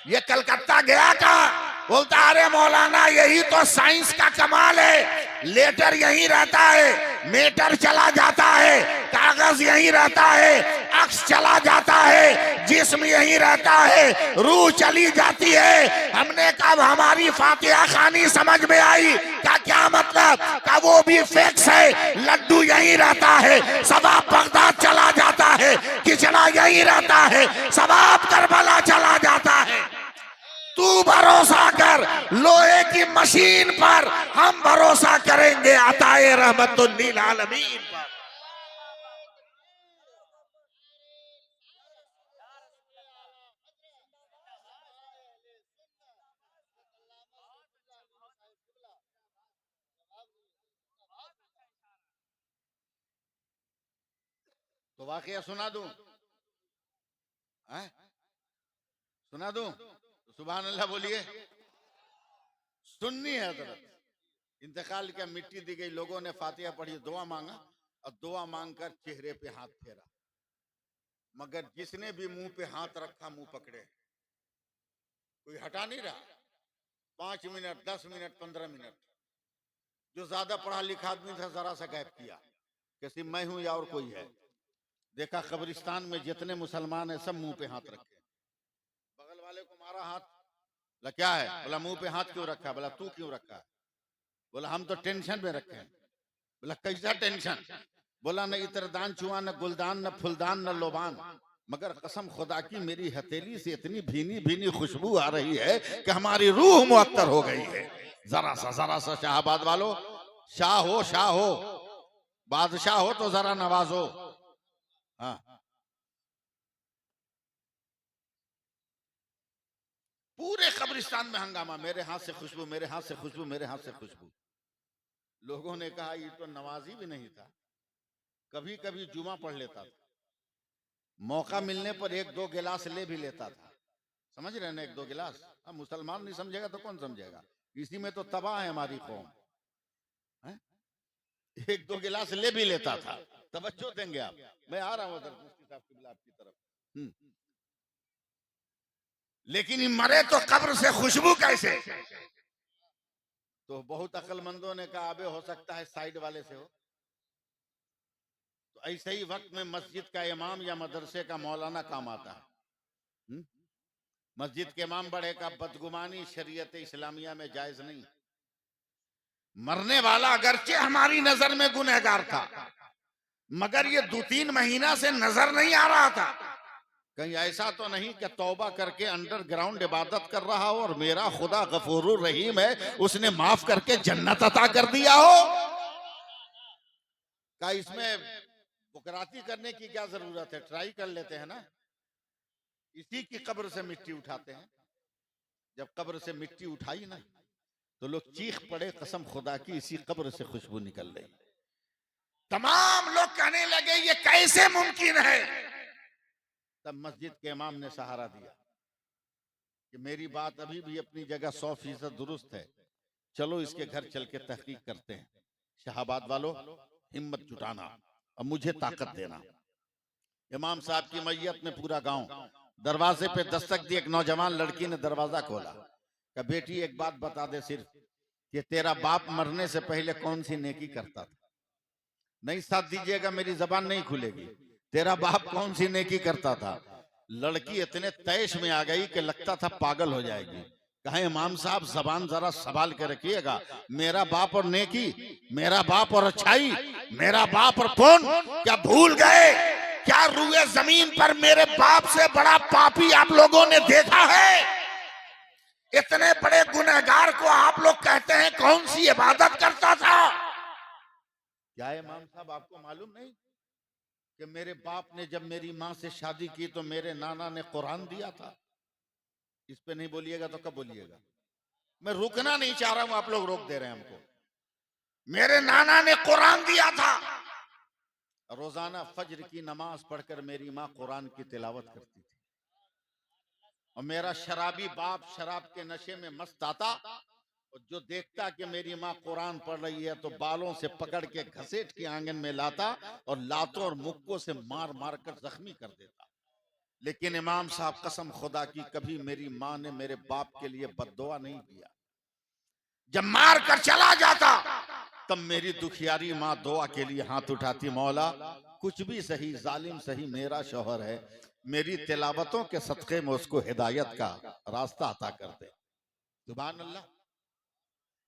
ये कलकत्ता गया कहाँ? बोलता अरे मौलाना यही तो साइंस का कमाल है, लेटर यहीं रहता है, मेटर चला जाता है, कागज यहीं रहता है, अक्स चला जाता है, जिस्म यहीं रहता है, रूह चली जाती है। हमने कहा हमारी फातिहा खानी समझ में आई का क्या मतलब? का वो भी फैक्स है, लड्डू यहीं रहता है, सवाब बगदाद चला जाता है, किचड़ा यहीं रहता है, सवाब करबला चला जाता है। तू भरोसा कर लोहे की मशीन पर, हम भरोसा करेंगे अताए रहमतुल्लिल आलमीन पर। तो वाकया सुना दूं? सुना दूं? तो सुभान अल्लाह बोलिए। सुन्नी है हजरत, इंतकाल किया, मिट्टी दी गई, लोगों ने फातिहा पढ़ी, दुआ मांगा और दुआ मांगकर चेहरे पे हाथ फेरा, मगर जिसने भी मुंह पे हाथ रखा मुंह पकड़े, कोई हटा नहीं रहा। 5 मिनट 10 मिनट 15 मिनट, जो ज्यादा पढ़ा लिखा आदमी था जरा सा गैप किया, कि सिर्फ मैं हूं या और कोई है। देखा कब्रिस्तान में जितने मुसलमान हैं सब मुंह पे हाथ रखे, बगल वाले को मारा हाथ, बोला क्या है, बोला मुंह पे हाथ क्यों रखा, बोला तू क्यों रखा है, बोला हम तो टेंशन में रखे हैं, बोला कैसा टेंशन, बोला न इत्रदान चुआ, न गुलदान, न फुलदान, न लोबान, मगर कसम खुदा की मेरी हथेली से इतनी भीनी भीनी खुशबू आ रही है कि हमारी रूह मुअत्तर हो गई है। जरा सा शाहबाद वालों, शाह हो बादशाह हो तो जरा नवाजो। हाँ, पूरे कब्रिस्तान में हंगामा, मेरे हाथ से खुशबू, मेरे हाथ से खुशबू, मेरे हाथ से खुशबू। लोगों ने कहा ये तो नवाजी भी नहीं था, कभी कभी जुमा पढ़ लेता था, मौका मिलने पर एक दो गिलास ले भी लेता था। समझ रहे ना, एक दो गिलास। अब मुसलमान नहीं समझेगा तो कौन समझेगा, इसी में तो तबाह है हमारी कौम है? एक दो गिलास ले भी लेता था। तवज्जो देंगे आप, मैं आ रहा हूं उधर मुफ्ती साहब की आपकी तरफ। लेकिन ये मरे तो कब्र से खुशबू कैसे? तो बहुत अक्लमंदों ने कहा अबे हो सकता है साइड वाले से हो। तो ऐसे ही वक्त में मस्जिद का इमाम या मदरसे का मौलाना काम आता है। मस्जिद के इमाम बड़े का बदगुमानी शरीयत इस्लामिया में जायज नहीं। मरने वाला अगरचे हमारी नजर में गुनहगार था, मगर ये 2-3 महीना से नजर नहीं आ रहा था। कहीं ऐसा तो नहीं कि तौबा करके अंडरग्राउंड इबादत कर रहा हो और मेरा खुदा गफूरुर रहीम है, उसने माफ करके जन्नत अता कर दिया हो। का इसमें बुकराती करने की क्या जरूरत है, ट्राई कर लेते हैं ना। इसी की कब्र से मिट्टी उठाते हैं। जब कब्र से मिट्टी उठाई ना तो लोग चीख पड़े, कसम खुदा की इसी कब्र से खुशबू निकल रही। तमाम लोग कहने लगे ये कैसे मुमकिन है। तब मस्जिद के इमाम ने सहारा दिया कि मेरी बात अभी भी अपनी जगह 100% दुरुस्त है, चलो इसके घर चल के तहकीक करते हैं। शाहबाद वालों हिम्मत जुटाना और मुझे ताकत देना। इमाम साहब की मैयत में पूरा गांव दरवाजे पे दस्तक दी। एक नौजवान लड़की ने दरवाजा खोला, कहा बेटी एक बात बता दे सिर्फ कि तेरा बाप मरने से पहले कौन सी नेकी करता था। नहीं साथ दीजिएगा मेरी जबान नहीं खुलेगी। तेरा बाप कौन सी नेकी करता था। लड़की इतने तैश में आ गई कि लगता था पागल हो जाएगी। कहा इमाम साहब जबान जरा संभाल के रखिएगा, मेरा बाप और नेकी, मेरा बाप और अच्छाई, मेरा बाप और पुण्य क्या भूल गए? क्या रुए जमीन पर मेरे बाप से बड़ा पापी आप लोगों ने देखा है? इतने बड़े गुनहगार को आप लोग कहते हैं कौन सी इबादत करता था? क्या इमाम साहब आपको मालूम नहीं कि मेरे बाप ने जब मेरी माँ से शादी की तो मेरे नाना ने कुरान दिया था? इस पे नहीं बोलिएगा तो कब बोलिएगा? मैं रुकना नहीं चाह रहा हूं, आप लोग रोक दे रहे हैं हमको। मेरे नाना ने कुरान दिया था। रोजाना फज्र की नमाज पढ़कर मेरी माँ कुरान की तिलावत करती थी और मेरा शराबी बाप शराब के नशे में मस्त आता और जो देखता कि मेरी माँ कुरान पढ़ रही है तो बालों से पकड़ के घसीट के आंगन में लाता और लातों और मुक्कों से मार मार कर जख्मी कर देता। लेकिन इमाम साहब कसम खुदा की कभी मेरी माँ ने मेरे बाप के लिए बद्दुआ नहीं किया। जब मार कर चला जाता तब मेरी दुखियारी माँ दुआ के लिए हाथ उठाती, मौला कुछ भी सही, जालिम सही, मेरा शौहर है, मेरी तिलावतों के सदक़े में उसको हिदायत का रास्ता अता कर दे। सुभान अल्लाह।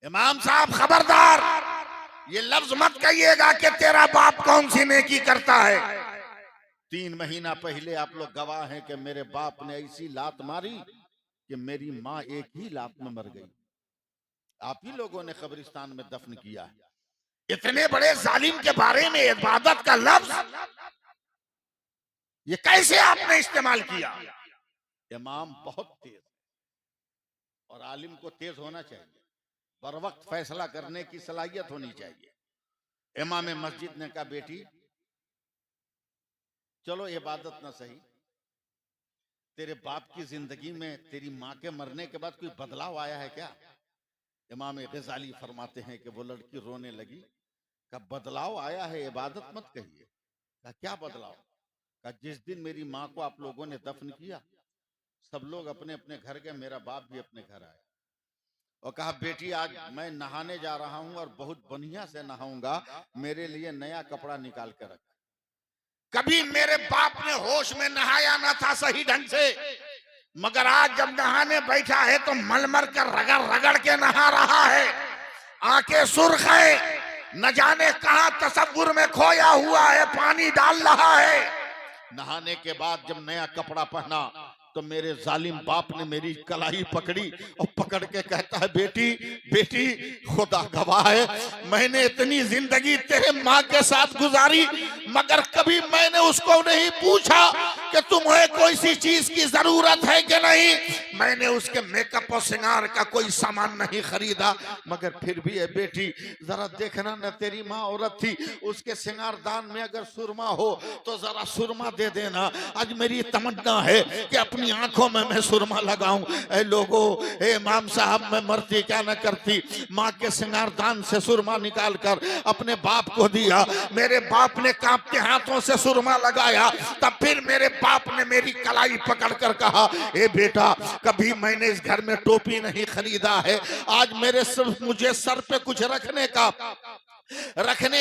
इमाम साहब खबरदार, ये लफ्ज मत कहिएगा कि तेरा बाप कौन सी नेकी करता है। 3 महीना पहले आप लोग गवाह हैं कि मेरे बाप ने ऐसी लात मारी कि मेरी माँ एक ही लात में मर गई। आप ही लोगों ने कब्रिस्तान में दफन किया है। इतने बड़े जालिम के बारे में इबादत का लफ्ज ये कैसे आपने इस्तेमाल किया? इमाम बहुत तेज और आलिम को तेज होना चाहिए, बर वक्त फैसला करने की सलाहियत होनी चाहिए। इमाम मस्जिद ने कहा बेटी चलो इबादत ना सही, तेरे बाप की जिंदगी में तेरी माँ के मरने के बाद कोई बदलाव आया है क्या? इमाम गजाली फरमाते हैं कि वो लड़की रोने लगी, का बदलाव आया है, इबादत मत कहिए। का क्या बदलाव? का जिस दिन मेरी माँ को आप लोगों ने दफन किया सब लोग अपने अपने घर गए, मेरा बाप भी अपने घर आया। और कहा बेटी आज मैं नहाने जा रहा हूं और बहुत बढ़िया से नहाऊंगा, मेरे लिए नया कपड़ा निकाल कर रख। कभी मेरे बाप ने होश में नहाया ना था सही ढंग से, मगर आज जब नहाने बैठा है तो मलमल कर रगड़ रगड़ के नहा रहा है। आंखें सुर्ख है, न जाने कहां तसव्वुर में खोया हुआ है, पानी डाल रहा है। नहाने के बाद जब नया कपड़ा पहना तो मेरे जालिम बाप ने मेरी कलाई पकड़ी और पकड़ के कहता है बेटी बेटी खुदा गवाह है, मैंने इतनी जिंदगी तेरे माँ के साथ गुजारी, मगर कभी मैंने उसको नहीं पूछा कि तुम्हें कोई सी चीज की जरूरत है कि नहीं। मैंने उसके मेकअप और श्रृंगार का कोई सामान नहीं खरीदा, मगर फिर भी है बेटी जरा देखना न, तेरी माँ औरत थी, उसके श्रृंगारदान में अगर सुरमा हो तो जरा सुरमा दे देना। आज मेरी तमन्ना है कि अपनी आंखों में मैं सुरमा लगाऊं। ए लोगो, ए इमाम साहब, मैं मरती क्या न करती, माँ के श्रृंगारदान से सुरमा निकाल कर अपने बाप को दिया। मेरे बाप ने कांपते हाथों से सुरमा लगाया, तब फिर मेरे बाप ने मेरी कलाई पकड़ कर कहा ए बेटा, कभी मैंने इस घर में टोपी नहीं खरीदा है, आज मेरे सिर्फ मुझे सर पे कुछ रखने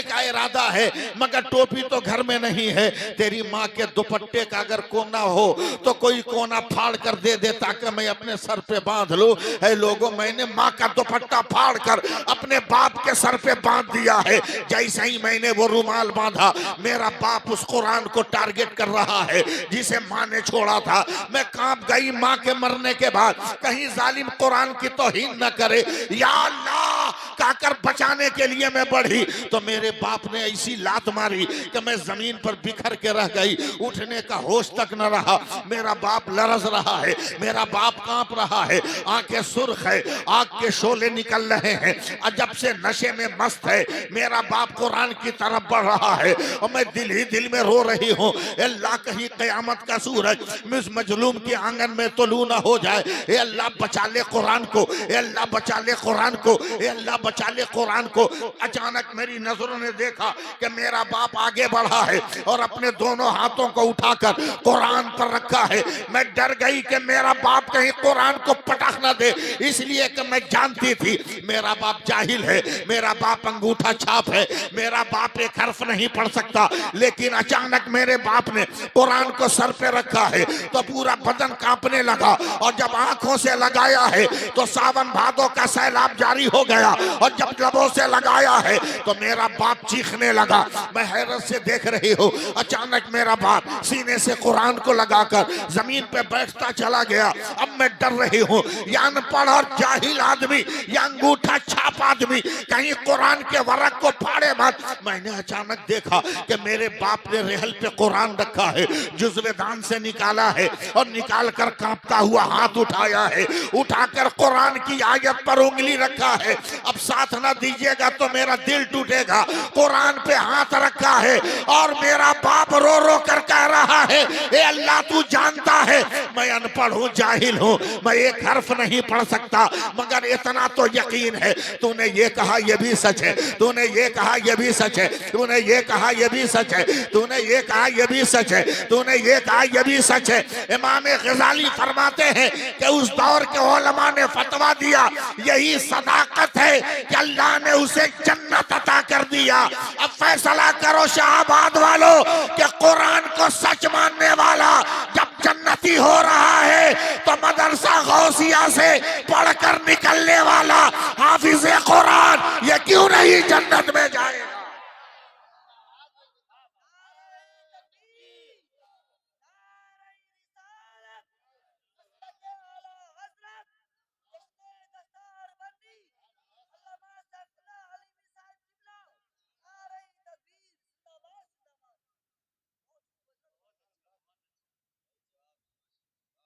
का इरादा है, मगर टोपी तो घर में नहीं है। तेरी माँ के दुपट्टे का अगर कोना हो तो कोई कोना फाड़ कर दे दे ताकि मैं अपने सर पे बांध लूं। है लोगों, मैंने माँ का दुपट्टा फाड़ कर अपने बाप के सर पे बांध दिया है। जैसे ही मैंने वो रुमाल बांधा, मेरा बाप उस कुरान को टारगेट कर रहा है जिसे माँ ने छोड़ा था। मैं कांप गई माँ के मरने के बाद, कहीं जालिम कुरान की तौहीन न करे। या अल्लाह कहकर बचाने के लिए मैं बढ़ी तो मेरे बाप ने ऐसी लात मारी कि मैं जमीन पर बिखर के रह गई, उठने का होश तक न रहा। मेरा बाप लरज रहा है, मेरा बाप कांप रहा है, आंखें सुर्ख है, आग के शोले निकल रहे हैं, अजब से नशे में मस्त है। मेरा बाप कुरान की तरफ बढ़ रहा है और मैं दिल ही दिल में रो रही हूँ। अल्लाह कहीं कयामत का सूरज मिस मजलूम के आंगन में तुलू न हो जाए। ए अल्लाह बचा ले कुरान को, ए अल्लाह बचा ले कुरान को, ए अल्लाह बचा ले कुरान को। अचानक मेरी नजरों ने देखा कि मेरा बाप आगे बढ़ा है और अपने दोनों हाथों को उठाकर कुरान पर रखा है। मैं डर गई कि मेरा बाप कहीं कुरान को पटक न दे, इसलिए कि मैं जानती थी मेरा बाप जाहिल है, मेरा बाप अंगूठा छाप है, मेरा बाप एक हर्फ नहीं पढ़ सकता। लेकिन अचानक मेरे बाप ने कुरान को सर पे रखा है तो पूरा बदन कांपने लगा, और जब आंखों से लगाया है तो सावन भादों का सैलाब जारी हो गया, और जब लबों से लगाया है तो मेरा बाप चीखने लगा। मैं हैरत से देख रही हूँ, अचानक मेरा बाप सीने से कुरान को लगाकर जमीन पे बैठता चला गया। अब मैं डर रही हूँ, या अनपढ़ और जाहिल आदमी या अंगूठा छाप आदमी कहीं कुरान के वरक को फाड़े मत। मैंने अचानक देखा कि मेरे बाप ने रेहल पे कुरान रखा है, जुज़्वे दान से निकाला है और निकाल कर कांपता हुआ हाथ उठाया है, उठाकर कुरान की आयत पर उंगली रखा है। अब साथ ना दीजिएगा तो मेरा दिल टूटेगा। कुरान पे हाथ रखा है और मेरा बाप रो रो कर कह रहा है ए अल्लाह, तू जानता है मैं अनपढ़ हूँ, जाहिल हूँ, मैं एक हर्फ नहीं पढ़ सकता, मगर इतना तो यकीन है तूने ये कहा ये भी सच है, तूने ये कहा ये भी सच है, तूने ये कहा ये भी सच है, तूने ये कहा ये भी सच है, तूने ये कहा ये भी सच है। इमाम गजाली फरमाते हैं कि उस दौर के उलमा ने फतवा दिया, यही सदाकत है कि अल्लाह ने उसे जन्नत अता कर दिया। अब फैसला करो शाहबाद वालों कि कुरान को सच मानने वाला जब जन्नती हो रहा है तो मदरसा गौसिया से पढ़कर निकलने वाला हाफिज कुरान ये क्यों नहीं जन्नत में जाएगा?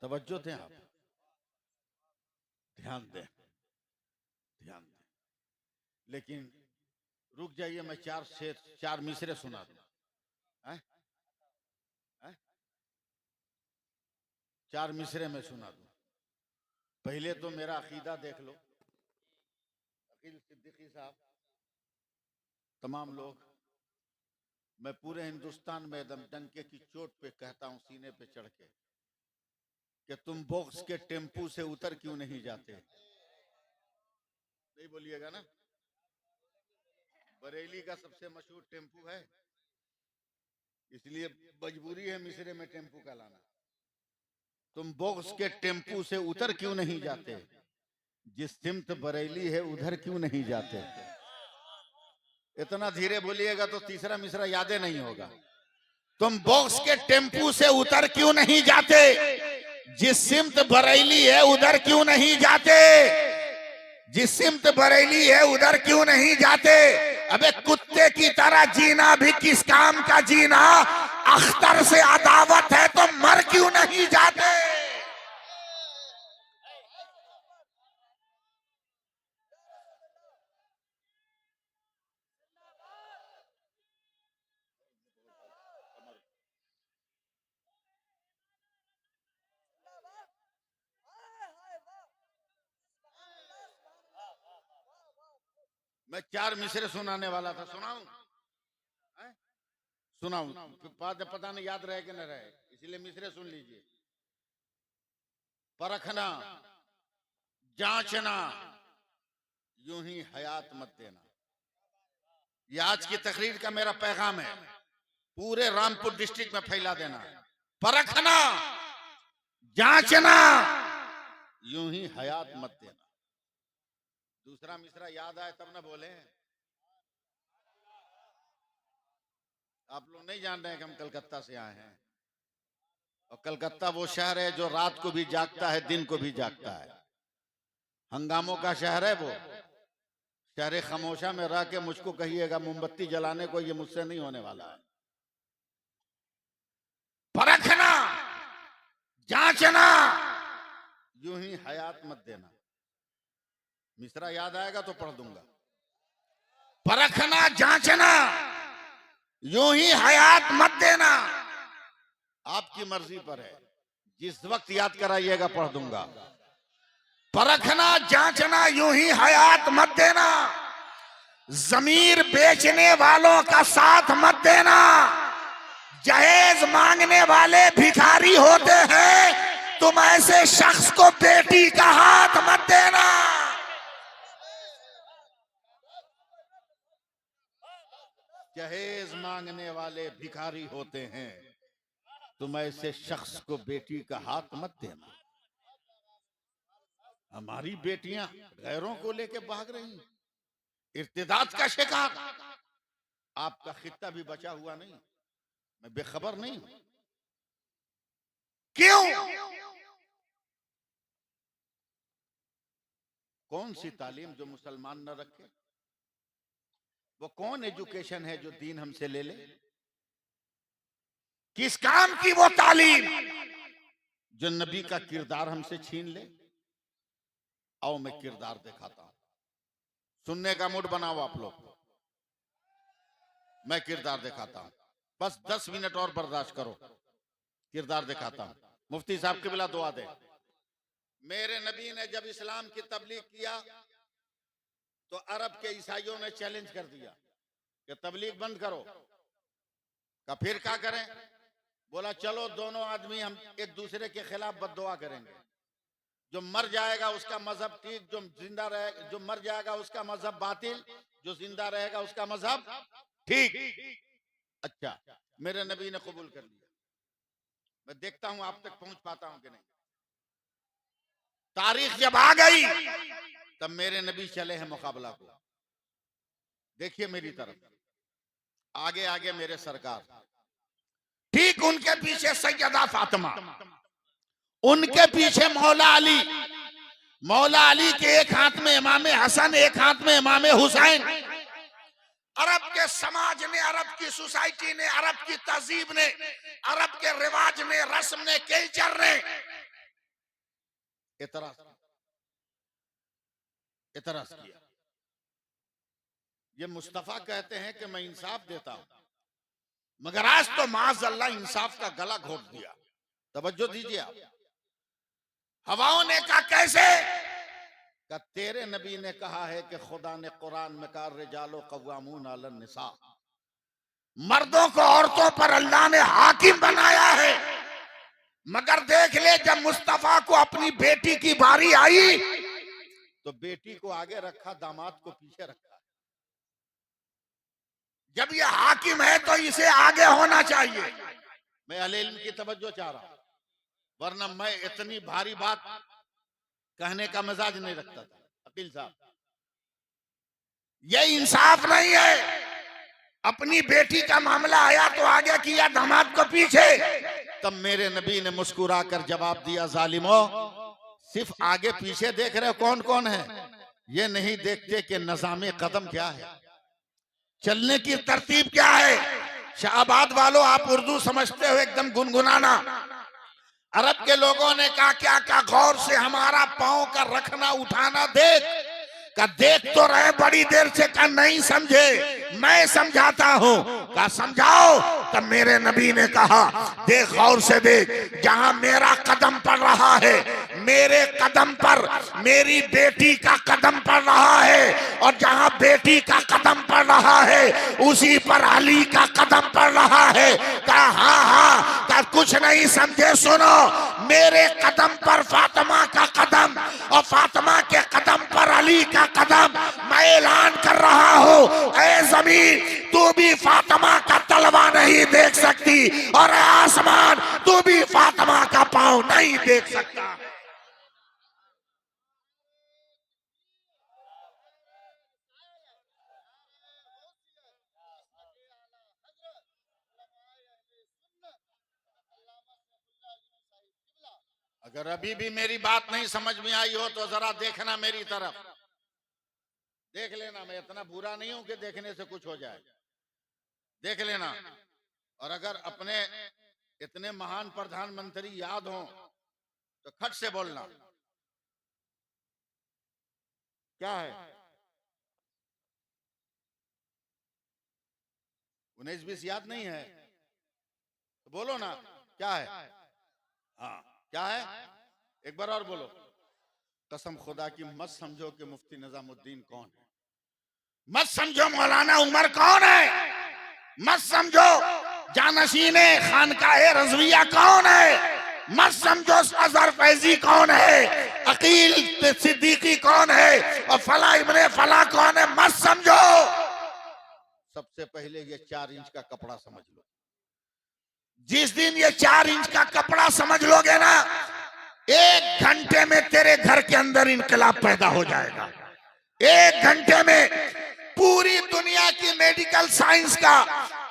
तवज्जो दें आप, ध्यान दें, ध्यान दें। लेकिन रुक जाइए, मैं चार मिसरे सुना दूं। हैं? हैं? चार मिसरे में सुना दूं। पहले तो मेरा अकीदा देख लो। अकील सिद्दीकी साहब, तमाम लोग, मैं पूरे हिंदुस्तान में दम डंके की चोट पे कहता हूं, सीने पे चढ़ के, कि तुम बॉक्स के टेम्पू से उतर क्यों नहीं जाते? नहीं बोलिएगा ना। बरेली का सबसे मशहूर टेम्पू है, इसलिए मजबूरी है मिसरे में टेम्पू का लाना। तुम बॉक्स के टेम्पू से उतर क्यों नहीं जाते, जिस सिमत बरेली है उधर क्यों नहीं जाते। इतना धीरे बोलिएगा तो तीसरा मिसरा यादें नहीं होगा। तुम बॉक्स के टेम्पू से उतर क्यों नहीं जाते, जिस सिमत बरेली है उधर क्यों नहीं जाते, जिस सिमत बरेली है उधर क्यों नहीं जाते। अबे कुत्ते की तरह जीना भी किस काम का जीना, अख्तर से अदावत है तो मर क्यों नहीं जाते। मैं 4 मिसरे सुनाने वाला था, सुनाऊं? सुनाऊं? पता नहीं याद रहे कि न रहे, इसलिए मिसरे सुन लीजिए। परखना, जांचना, यूं ही हयात मत देना। ये आज की तकरीर का मेरा पैगाम है, पूरे रामपुर डिस्ट्रिक्ट में फैला देना। परखना, जांचना, यूं ही हयात मत देना। दूसरा मिसरा याद आए तब ना बोले। आप लोग नहीं जान रहे हैं कि हम कलकत्ता से आए हैं, और कलकत्ता वो शहर है जो रात को भी जागता है, दिन को भी जागता है। हंगामों का शहर है वो। शहर खामोशा में रह के मुझको कहिएगा मोमबत्ती जलाने को, ये मुझसे नहीं होने वाला है। परखना, जांचना, यूं ही हयात मत देना। मिसरा याद आएगा तो पढ़ दूंगा। परखना, जांचना, यूं ही हयात मत देना। आपकी मर्जी पर है, जिस वक्त याद कराइएगा पढ़ दूंगा। परखना, जांचना, यूं ही हयात मत देना। जमीर बेचने वालों का साथ मत देना। जहेज मांगने वाले भिखारी होते हैं, तुम ऐसे शख्स को बेटी का हाथ मत देना। जहेज मांगने वाले भिखारी होते हैं, तुम ऐसे शख्स को बेटी का हाथ मत देना। हमारी बेटियां गैरों को लेके भाग रही, इर्तिदाद का शिकार। आपका खित्ता भी बचा हुआ नहीं, मैं बेखबर नहीं हूं। क्यों? कौन सी तालीम जो मुसलमान न रखे? वो कौन एजुकेशन है जो दीन हमसे ले ले? किस काम की वो तालीम जो नबी का किरदार हमसे छीन ले? आओ मैं किरदार दिखाता हूं, सुनने का मूड बनाओ आप लोग। मैं किरदार दिखाता हूं, बस 10 मिनट और बर्दाश्त करो। किरदार दिखाता हूं। मुफ्ती साहब की बिला दुआ दे। मेरे नबी ने जब इस्लाम की तबलीग किया तो अरब के ईसाइयों ने चैलेंज कर दिया कि तबलीग बंद करो। का फिर क्या करें? बोला चलो दोनों आदमी हम एक दूसरे के खिलाफ बद्दुआ करेंगे। जो मर जाएगा उसका मजहब ठीक, जो जिंदा रहे, जो मर जाएगा उसका मजहब बातिल, जो जिंदा रहेगा उसका मजहब ठीक। अच्छा, मेरे नबी ने कबूल कर लिया। मैं देखता हूं आप तक पहुंच पाता हूं कि नहीं। तारीख जब आ गई तब मेरे नबी चले हैं मुकाबला को। देखिए मेरी तरफ, आगे आगे मेरे सरकार, ठीक उनके पीछे सैयदा फातिमा, उनके पीछे मौला अली। मौला अली के एक हाथ में इमाम हसन, एक हाथ में इमाम हुसैन। अरब के समाज ने, अरब की सोसाइटी ने, अरब की तहजीब ने, अरब के रिवाज ने, रस्म ने, कल्चर ने इतराज किया। ये मुस्तफा कहते हैं कि मैं इंसाफ देता हूं, मगर आज तो माज़अल्लाह इंसाफ का गला घोट दिया। तवज्जो दीजिए आप। हवाओं ने कहा कैसे? का तेरे नबी ने कहा है कि खुदा ने कुरान में कहा रिजालो कव्वामून अलन निसा, मर्दों को औरतों पर अल्लाह ने हाकिम बनाया है। मगर देख ले, जब मुस्तफा को अपनी बेटी की बारी आई तो बेटी को आगे रखा, दामाद को पीछे रखा। जब ये हाकिम है तो इसे आगे होना चाहिए। मैं अहले इल्म की तवज्जो चाह रहा हूं, वरना मैं इतनी भारी बात कहने का मिजाज नहीं रखता था। अकील साहब, ये इंसाफ नहीं है। अपनी बेटी का मामला आया तो आगे किया, दामाद को पीछे। तब मेरे नबी ने मुस्कुराकर जवाब दिया, जालिमो, सिर्फ आगे पीछे देख रहे हो कौन कौन है, ये नहीं देखते कि निज़ाम कदम क्या है, चलने की तरतीब क्या है। शाहबाद वालों, आप उर्दू समझते हो, एकदम गुनगुनाना। अरब के लोगों ने कहा, क्या क्या गौर से हमारा पांव का रखना उठाना देख। का देख तो रहे बड़ी देर से, का नहीं समझे, मैं समझाता हूं। का समझाओ। तब मेरे नबी ने कहा, देख गौर से देख, जहां मेरा कदम पड़ रहा है, मेरे कदम पर मेरी बेटी का कदम पड़ रहा है, और जहां बेटी का कदम पड़ रहा है उसी पर अली का कदम पड़ रहा है। कहा हाँ हाँ, का कुछ नहीं समझे, सुनो, मेरे कदम पर फातिमा का कदम और फातिमा के कदम पर अली का कदम। मैं ऐलान कर रहा हूं, ऐ जमीन तू भी फातिमा का तलवा नहीं देख सकती, और ऐ आसमान तू भी फातिमा का पांव नहीं देख सकता। अगर अभी भी मेरी बात नहीं समझ में आई हो तो जरा देखना मेरी तरफ, देख लेना। मैं इतना बुरा नहीं हूं कि देखने से कुछ हो जाए, देख लेना। और अगर अपने इतने महान प्रधानमंत्री याद हो तो खट से बोलना। क्या है? 19-20 याद नहीं है तो बोलो ना, क्या है? हाँ, क्या है? एक बार और बोलो। कसम खुदा की मत समझो कि मुफ्ती निजामुद्दीन कौन है, मत समझो मौलाना उमर कौन है, मत समझो जानशीने खानकाए रज़विया कौन है, मत समझो अजहर फैजी कौन है, अकील सिद्दीकी कौन है, और फला इब्ने फला कौन है, मत समझो। सबसे पहले ये 4 इंच का कपड़ा समझ लो। जिस दिन ये 4 इंच का कपड़ा समझ लोगे ना, 1 घंटे में तेरे घर के अंदर इनकलाब पैदा हो जाएगा। 1 घंटे में पूरी दुनिया की मेडिकल साइंस का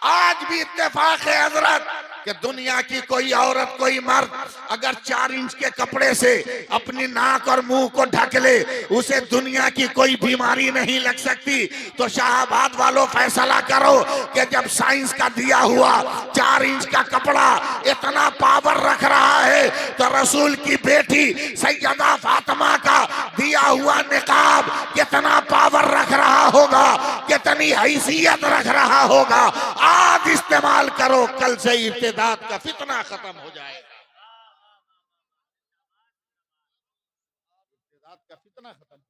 आज भी इत्तेफाक है हजरत कि दुनिया की कोई औरत, कोई मर्द अगर 4 इंच के कपड़े से अपनी नाक और मुंह को ढक ले, उसे दुनिया की कोई बीमारी नहीं लग सकती। तो शाहबाद वालों फैसला करो कि जब साइंस का दिया हुआ 4 इंच का कपड़ा इतना पावर रख रहा है, तो रसूल की बेटी सैयदा फातिमा का दिया हुआ निकाब कितना पावर रख रहा होगा, कितनी हैसियत रख रहा होगा। आज इस्तेमाल करो, कल से इर्तिदाद का फितना खत्म हो जाएगा। इर्तिदाद का फितना खत्म।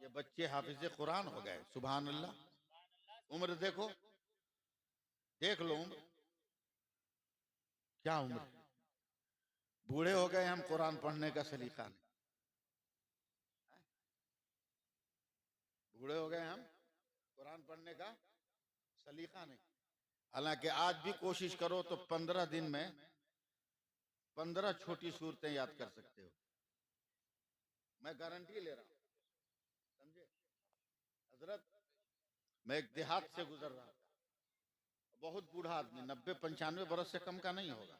ये बच्चे हाफिज कुरान हो गए, सुभान अल्लाह। उम्र देखो, देख लो उम्र, क्या उम्र। बूढ़े हो गए हम, कुरान पढ़ने का सलीका नहीं। बूढ़े हो गए हम, कुरान पढ़ने का सलीका नहीं। हालांकि आज भी कोशिश करो तो 15 दिन में 15 छोटी सूरतें याद कर सकते हो। मैं गारंटी ले रहा हूं, समझे हजरत। मैं एक देहात से गुजर रहा था, बहुत बूढ़ा आदमी, 90-95 बरस से कम का नहीं होगा,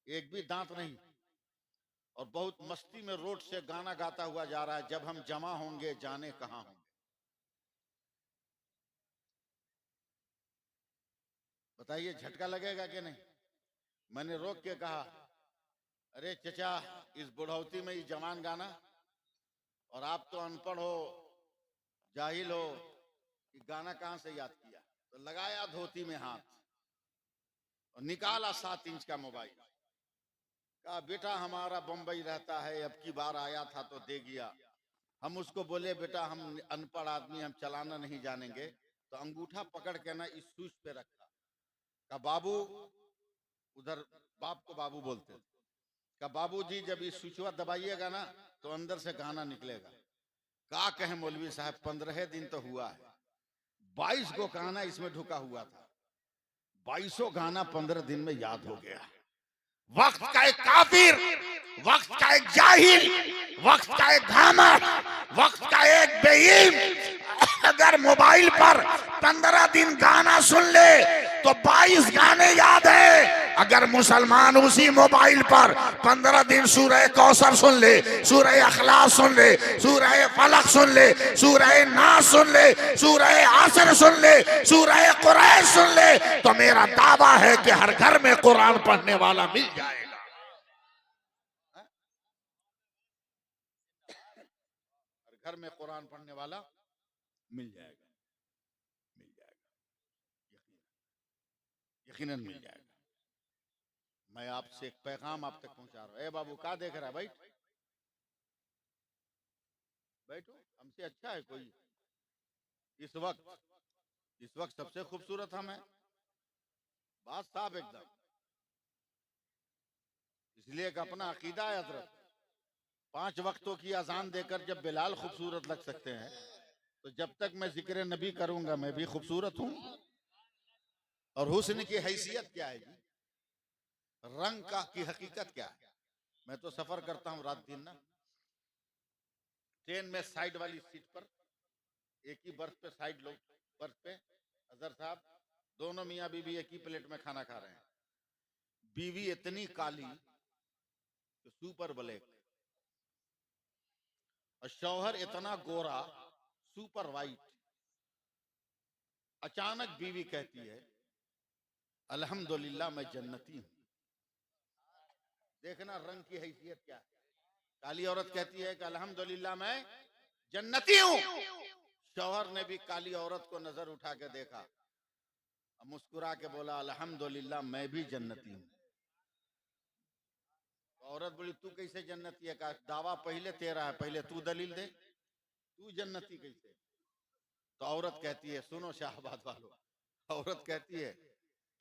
एक भी दांत नहीं, और बहुत मस्ती में रोड से गाना गाता हुआ जा रहा है, जब हम जमा होंगे जाने कहां होंगे। बताइए झटका लगेगा कि नहीं? मैंने रोक के कहा, अरे चचा, इस बुढ़ौती में ये जवान गाना, और आप तो अनपढ़ हो, जाहिल हो, कि गाना कहां से याद किया। तो लगाया धोती में हाथ और निकाला 7 इंच का मोबाइल। कहा बेटा हमारा बम्बई रहता है, अब की बार आया था तो दे गया। हम उसको बोले बेटा हम अनपढ़ आदमी, हम चलाना नहीं जानेंगे। तो अंगूठा पकड़ के ना इस स्विच पे रखा। कहा बाबू, उधर बाप को बाबू बोलते थे, का बाबूजी जब ये स्विचवा दबाइएगा ना तो अंदर से गाना निकलेगा। का कहे मौलवी साहब 15 दिन तो हुआ है, 22 को गाना इसमें ढुका हुआ था, 22 गाना 15 दिन में याद हो गया। वक्त का एक काफिर, वक्त का एक जाहिल, वक्त का एक धामर, वक्त का एक बेईमान अगर मोबाइल पर 15 दिन गाना सुन ले तो 22 गाने याद है। अगर मुसलमान उसी मोबाइल पर 15 दिन सूरह कौसर सुन ले, सूरह अखलास सुन ले, सूरह फलक सुन ले, सूरह नास सुन ले, सूरह आसर सुन ले, सूरह कुरैश सुन ले, तो मेरा दावा है कि हर घर में कुरान पढ़ने वाला मिल जाएगा। हर घर में कुरान पढ़ने वाला मिल जाएगा, मिल जाएगा, यकीनन मिल जाएगा। मैं आपसे एक पैगाम आप तक पहुंचा रहा हूं। ए बाबू क्या देख रहा है? बैठो, हमसे अच्छा है कोई? इस वक्त सबसे खूबसूरत हम है, बात साफ एकदम। इसलिए एक अपना अकीदा है हजरत, 5 वक्तों की अजान देकर जब बिलाल खूबसूरत लग सकते हैं, तो जब तक मैं जिक्र नबी करूंगा मैं भी खूबसूरत हूं। और हुस्न की हैसियत क्या है जी? रंग का की हकीकत क्या है? मैं तो सफर करता हूं रात दिन ना, ट्रेन में साइड वाली सीट पर, एक ही बर्थ पे, साइड लोग बर्थ पे, अजहर साहब दोनों मियाँ बीवी एक ही प्लेट में खाना खा रहे हैं। बीवी इतनी काली कि सुपर ब्लैक, और शौहर इतना गोरा सुपर वाइट। अचानक बीवी कहती है अल्हम्दुलिल्लाह मैं जन्नती हूं। देखना रंग की हैसियत क्या है। काली औरत कहती है कि अल्हम्दुलिल्लाह मैं जन्नती हूं। शौहर ने भी काली औरत को नजर उठा के देखा, मुस्कुरा के बोला अल्हम्दुलिल्लाह मैं भी जन्नती हूं। औरत बोली तू कैसे जन्नती है? कहा दावा पहले तेरा है, पहले तू दलील दे, तू जन्नती कैसे? तो औरत कहती है, सुनो शाहबाद वालों, औरत कहती है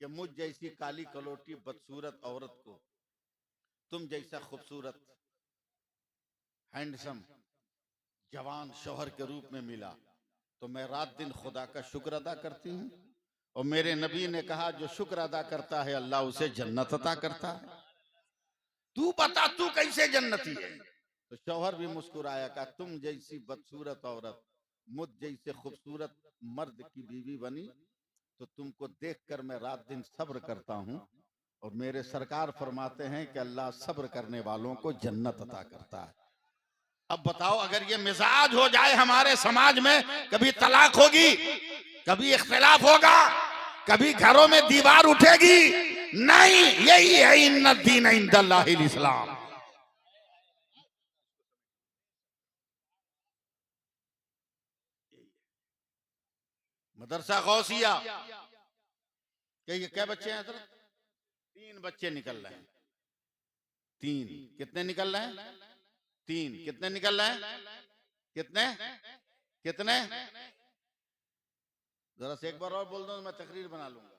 कि मुझ जैसी काली कलोटी बदसूरत औरत को तुम जैसा खूबसूरत हैंडसम जवान शौहर के रूप में मिला तो मैं रात दिन खुदा का शुक्र अदा करती हूँ। और मेरे नबी ने कहा जो शुक्र अदा करता है अल्लाह उसे जन्नत अता करता है। तू बता तू कैसे जन्नती है? तो शौहर भी मुस्कुराया, कहा तुम जैसी बदसूरत औरत मुझ जैसे खूबसूरत मर्द की बीवी बनी तो तुमको देखकर मैं रात दिन सब्र करता हूँ। और मेरे सरकार फरमाते हैं कि अल्लाह सब्र करने वालों को जन्नत अता करता है। अब बताओ अगर ये मिजाज हो जाए हमारे समाज में, कभी तलाक होगी, कभी इख्तिलाफ होगा, कभी घरों में दीवार उठेगी? नहीं, यही है इन्ना दीन इंदल्लाहिल इस्लाम। मदरसा गौसिया क्या बच्चे हैं? 3 बच्चे निकल रहे हैं। 3 कितने निकल रहे हैं? 3 कितने निकल रहे हैं? कितने कितने? जरा से एक बार और बोल दो मैं तकरीर बना लूंगा।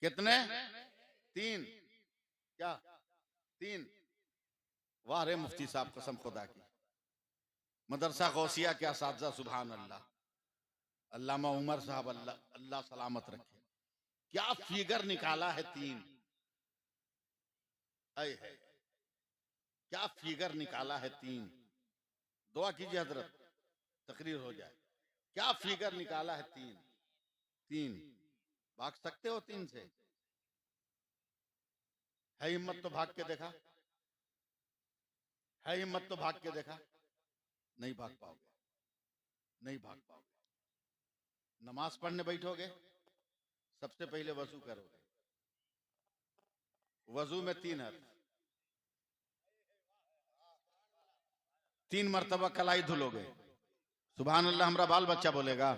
कितने? 3। क्या 3? वाह रे मुफ्ती साहब, कसम खुदा की। मदरसा गौसिया के असातिज़ा सुभान अल्लाह, अल्लामा उमर साहब अल्लाह अल्लाह सलामत रखे, क्या फिगर निकाला है 3। है क्या फिगर निकाला है 3। दुआ कीजिए हजरत तकरीर हो जाए। क्या फिगर निकाला है 3। भाग सकते हो 3 से? है हिम्मत तो भाग के देखा, है हिम्मत तो भाग के देखा। नहीं भाग पाओगे, नहीं भाग पाओगे। नमाज पढ़ने बैठोगे, सबसे पहले वजू करोगे। वजू में 3 हर्फ, 3 मरतबा कलाई धुलोगे। सुभान अल्लाह, हमारा बाल बच्चा बोलेगा।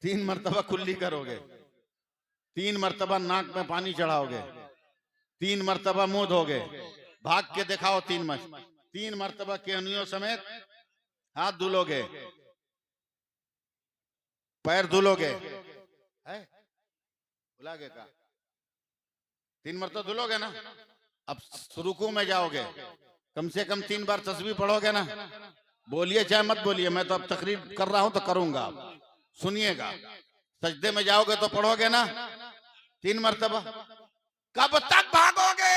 3 मरतबा कुल्ली करोगे, 3 मरतबा नाक में पानी चढ़ाओगे, 3 मरतबा मुंह धोगे। भाग के दिखाओ 3 मरतबा केहनियों समेत हाथ धुलोगे, पैर धुलोगे। है भुला गए का? 3 मरतबा धुलोगे ना? अब रुकू में जाओगे, कम से कम 3 बार तस्बीह पढ़ोगे ना। बोलिए चाहे मत बोलिए, मैं तो अब तकरीर कर रहा हूं तो करूंगा, सुनिएगा। सजदे में जाओगे तो पढ़ोगे ना 3 मरतबा। कब तक भागोगे?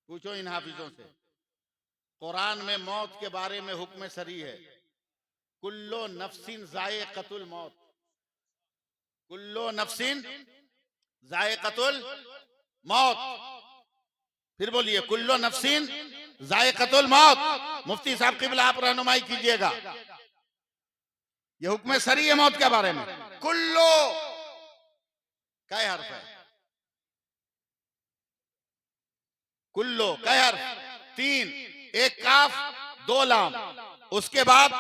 पूछो इन हाफिजों से। कुरान में मौत के बारे में हुक्म सरी है, कुल्लो नफ्सिन जायक़तुल मौत, कुल्लो नफ्सिन जायक़तुल मौत। फिर बोलिए, कुल्लो नफ्सिन जायक़तुल मौत। मुफ्ती साहब क़िबला आप रहनुमाई कीजिएगा, ये हुक्म सरी है मौत के बारे में। कुल्लो क्या हर्फ है? कुल्लो क्या हर्फ? 3, एक काफ 2 लाम, उसके बाद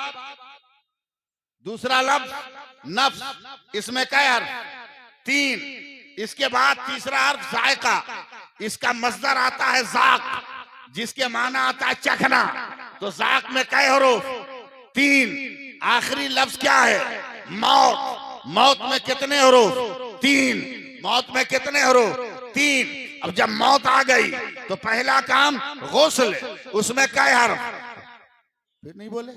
दूसरा लफ्ज नफ्स, इसमें क्या हर्फ? 3, इसके बाद तीसरा हर्फ जायका, इसका मस्दर आता है जाक, जिसके माना आता है चखना। तो जाक में क्या हरूफ? 3। आखिरी लफ्ज क्या है? मौत। मौत में कितने हरूफ? 3। मौत में कितने हरूफ? 3। अब जब मौत आ गई तो पहला काम गुस्ल, उसमें क्या हर्फ? फिर नहीं बोले।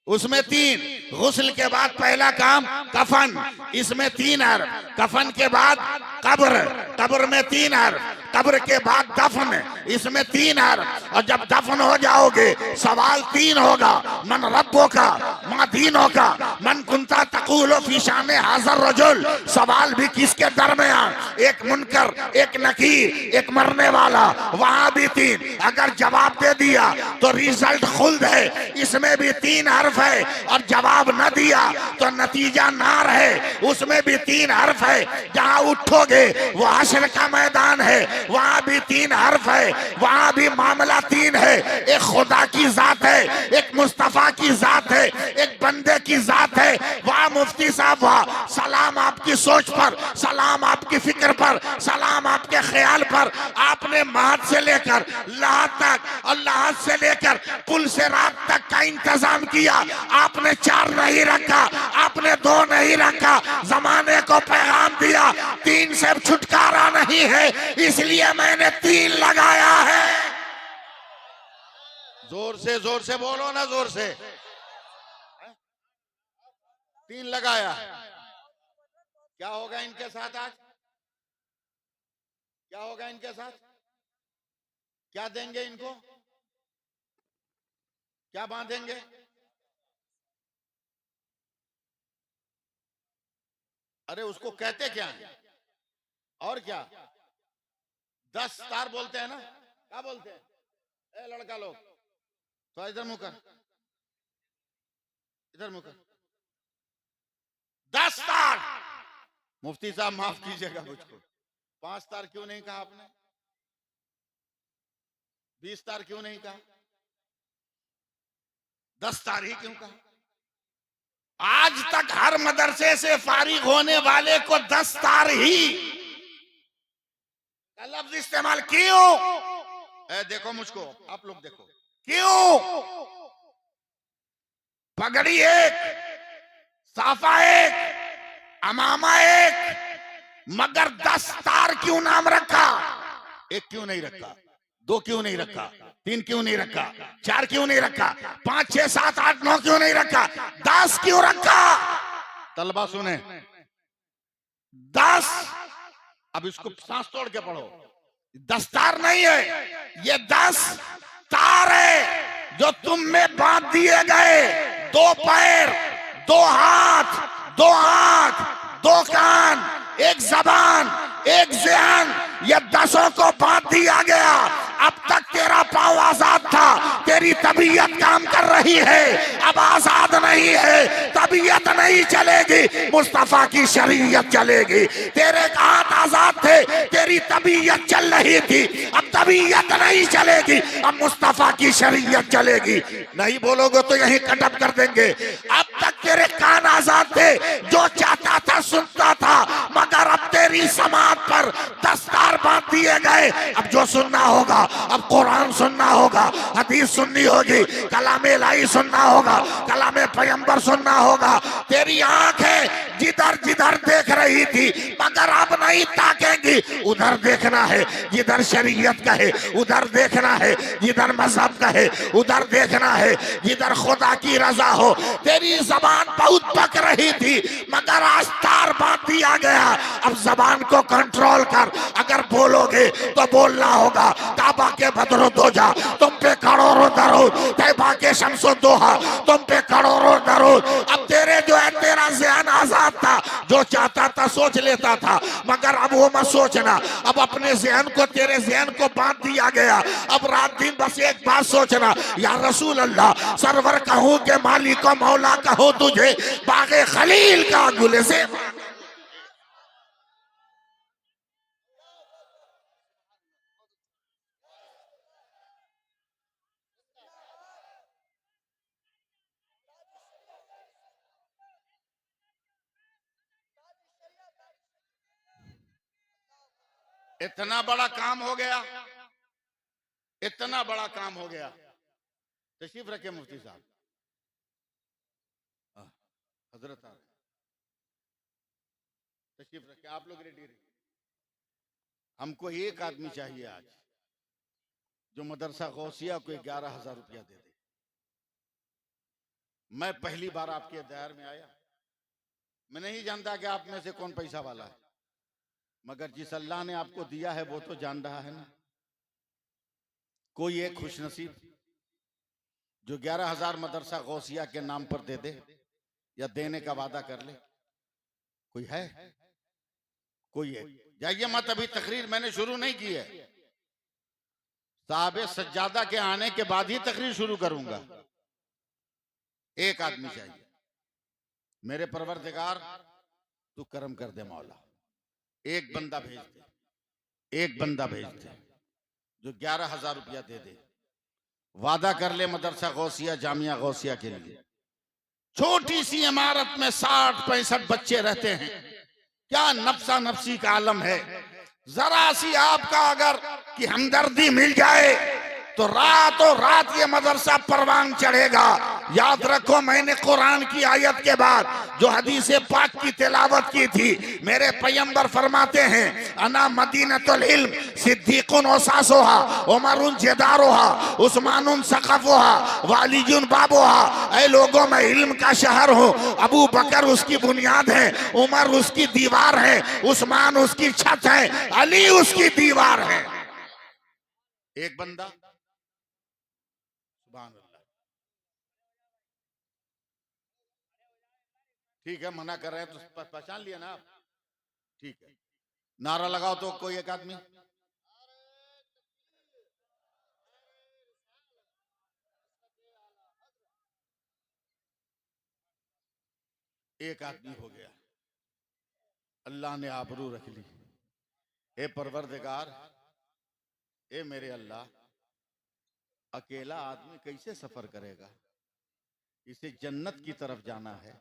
उसमें 3। गुस्ल के बाद पहला काम कफन, इसमें 3 हर्फ। कफन के बाद कब्र, कब्र में 3 हर्फ। कब्र के बाद दफन, इसमें 3 हर्फ। और जब दफन हो जाओगे सवाल 3 होगा, मन रब्बो का, मा दीनो का, मन कुंता तकूलो फी शाने हाज़र रजुल। सवाल भी किसके दरमियान? एक मुनकर, एक नकीर, एक मरने वाला, वहां भी 3। अगर जवाब दे दिया तो रिजल्ट खुल्द है, इसमें भी 3 हर्फ है। और जवाब न दिया तो नतीजा नार है, उसमें भी 3 हर्फ है। जहां उठोगे वो हश्र का मैदान है, वहां भी 3 हर्फ है, वहां भी मामला 3 है। एक खुदा की जात है, एक मुस्तफा की जात है, एक बंदे की जात है। वाह मुफ्ती साहब वाह, सलाम आपकी सोच पर, सलाम आपकी फिक्र पर, सलाम आपके ख्याल पर। आपने महद से लेकर लाहत तक और लाहत से लेकर पुल से रात तक का इंतजाम किया। आपने 4 नहीं रखा, आपने 2 नहीं रखा, जमाने को पैगाम दिया 3 से छुटकारा नहीं है, इसलिए मैंने 3 लगाया है। जोर से बोलो ना, जोर से। 3 लगाया। क्या होगा इनके साथ आज? क्या होगा इनके साथ? क्या देंगे इनको? क्या बांधेंगे? अरे उसको कहते क्या है? और क्या 10 तार बोलते हैं ना? क्या बोलते हैं? ए लड़का लोग तो इधर मुंह कर, इधर मुंह कर। 10 तार। मुफ्ती साहब माफ कीजिएगा मुझको, 5 तार क्यों नहीं कहा आपने? 20 तार क्यों नहीं कहा? 10 तार ही क्यों कहा? आज तक हर मदरसे से फारिग होने वाले को 10 तार ही का लफ्ज इस्तेमाल क्यों? देखो मुझको, आप लोग देखो क्यों? पगड़ी एक, साफा एक, अमामा एक, मगर 10 तार क्यों नाम रखा? 1 क्यों नहीं रखा? 2 क्यों नहीं रखा? 3 क्यों नहीं रखा? 4 क्यों नहीं रखा? 5, 6, 7, 8, 9 क्यों नहीं रखा? 10 क्यों रखा? तलबा सुने, 10। अब इसको सांस तोड़ के पढ़ो। 10 तार नहीं है, ये 10 तार है जो तुम में बांध दिए गए। 2 पैर, 2 हाथ, 2 आंख, 2 कान, 1 जबान, 1 ज़हन, ये 10 को बांध दिया गया। अब तक तेरा पाँव आजाद था, तेरी तबीयत काम कर रही है, अब आजाद नहीं है। तबीयत नहीं चलेगी, मुस्तफा की शरीयत चलेगी। तेरे हाथ आजाद थे, तेरी तबीयत चल रही थी, अब तबीयत नहीं चलेगी, अब मुस्तफा की शरीयत चलेगी। नहीं बोलोगे तो यही कटअप कर देंगे। अब तक तेरे कान आजाद थे, जो चाहता था सुनता था, मगर अब तेरी तेरी समात पर दस्तार बांध दिए गए। अब जो सुनना होगा, अब कुरान सुनना होगा, हदीस सुननी होगी, कलामे इलाही सुनना होगा, कलामे पैगंबर सुनना होगा। तेरी आंखें जिधर जिधर देख रही थी मगर अब नहीं ताकेंगी। उधर देखना है जिधर शरीयत कहे, उधर देखना है जिधर मजहब कहे, उधर देखना है जिधर खुदा की रजा हो। तेरी जबान बहुत पक रही थी मगर आज तार बांध दिया गया। अब जबान को कंट्रोल कर। अगर बोलोगे तो बोलना होगा काबा के बदरो दोजा तुम पे करोड़ों दरूद, तैबा के शम्सो दोहा तुम पे करोड़ों दरूद। अब तेरे जो है तेरा ज़हन आजाद था, जो चाहता था सोच लेता था, मगर अब वो मत सोचना। अब अपने ज़हन को, तेरे ज़हन को बांध दिया गया। अब रात दिन बस एक बात सोचना, या रसूल अल्लाह सरवर कहूँ के मालिक मौला कहूँ तुझे, बागे खलील का गुले से। इतना बड़ा काम हो गया, इतना बड़ा काम हो गया। तशरीफ रखे मुफ्ती साहब। हजरत तशरीफ रखे, आप लोग रेडी रहिए। हमको एक आदमी चाहिए आज जो मदरसा गौसिया को 11,000 रुपया दे दे। मैं पहली बार आपके दायर में आया, मैं नहीं जानता कि आप में से कौन पैसा वाला है, मगर जिस अल्लाह ने आपको दिया है वो तो जान रहा है ना। कोई एक खुशनसीब जो 11,000 मदरसा गौसिया के नाम पर दे दे या देने का वादा कर ले, कोई है? कोई है? जाइए मत, अभी तकरीर मैंने शुरू नहीं की है। साहब सज्जादा के आने के बाद ही तकरीर शुरू करूंगा। एक आदमी चाहिए। मेरे परवरदिगार तू करम कर दे मौला, एक बंदा भेज दे, एक बंदा भेज दे जो 11,000 रुपया दे दे। वादा कर ले मदरसा गौसिया जामिया गौसिया के लिए। छोटी सी इमारत में 60-65 बच्चे रहते हैं। क्या नफ्सा नफ्सी का आलम है। जरा सी आपका अगर कि हमदर्दी मिल जाए तो रातों रात ये मदरसा परवान चढ़ेगा। याद रखो, मैंने कुरान की आयत के बाद जो हदीस पाक की तिलावत की थी, मेरे पैगंबर फरमाते हैं अना मदीनतुल इल्म सिद्दीकुन वसासोहा उमरुन जदारोहा उस्मानुन सक़फ़ोहा वालिजुन बाबोहा। ऐ लोगों, मैं इल्म का शहर हूँ। अबू बकर उसकी बुनियाद है, उमर उसकी दीवार है, उस्मान उसकी छत है, अली उसकी दीवार है। एक बंदा, सुभान अल्लाह। ठीक है, मना कर रहे हैं तो पहचान लिया ना आप? ठीक है, नारा लगाओ तो कोई एक आदमी। एक आदमी हो गया, अल्लाह ने आबरू रख ली। ए परवरदिगार, ए मेरे अल्लाह, अकेला आदमी कैसे सफर करेगा? इसे जन्नत की तरफ जाना है।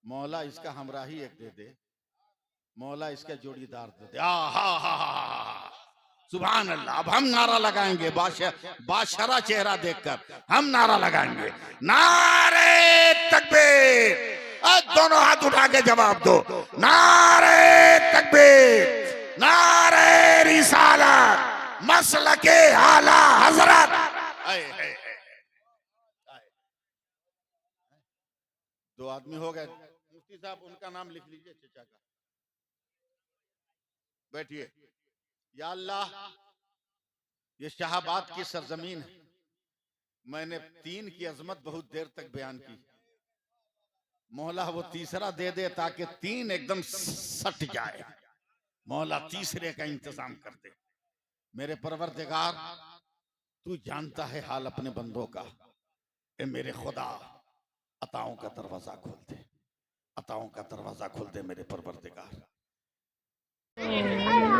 मौला इसका हमराही एक दे दे, मौला इसका जोड़ीदार दे दे। सुभान अल्लाह। अब हम नारा लगाएंगे, बादशाह चेहरा देखकर हम नारा लगाएंगे, नारे तकबीर। दोनों हाथ उठा के जवाब दो, नारे तकबीर, नारे रिसालत, मसलके आला हजरत। दो आदमी हो गए। मुफ्ती साहब उनका नाम लिख लीजिए, चचा का। बैठिए। या अल्लाह, ये शाहबाद की सरजमीन है। मैंने 3 की अजमत बहुत देर तक बयान की। मौला वो तीसरा दे दे ताकि 3 एकदम सट जाए। मौला तीसरे का इंतजाम कर दे। मेरे परवरदिगार, तू जानता है हाल अपने बंदों का। ए मेरे खुदा, अताओं का दरवाजा खोल दे, अताओं का दरवाजा खोल दे मेरे परवरदिगार।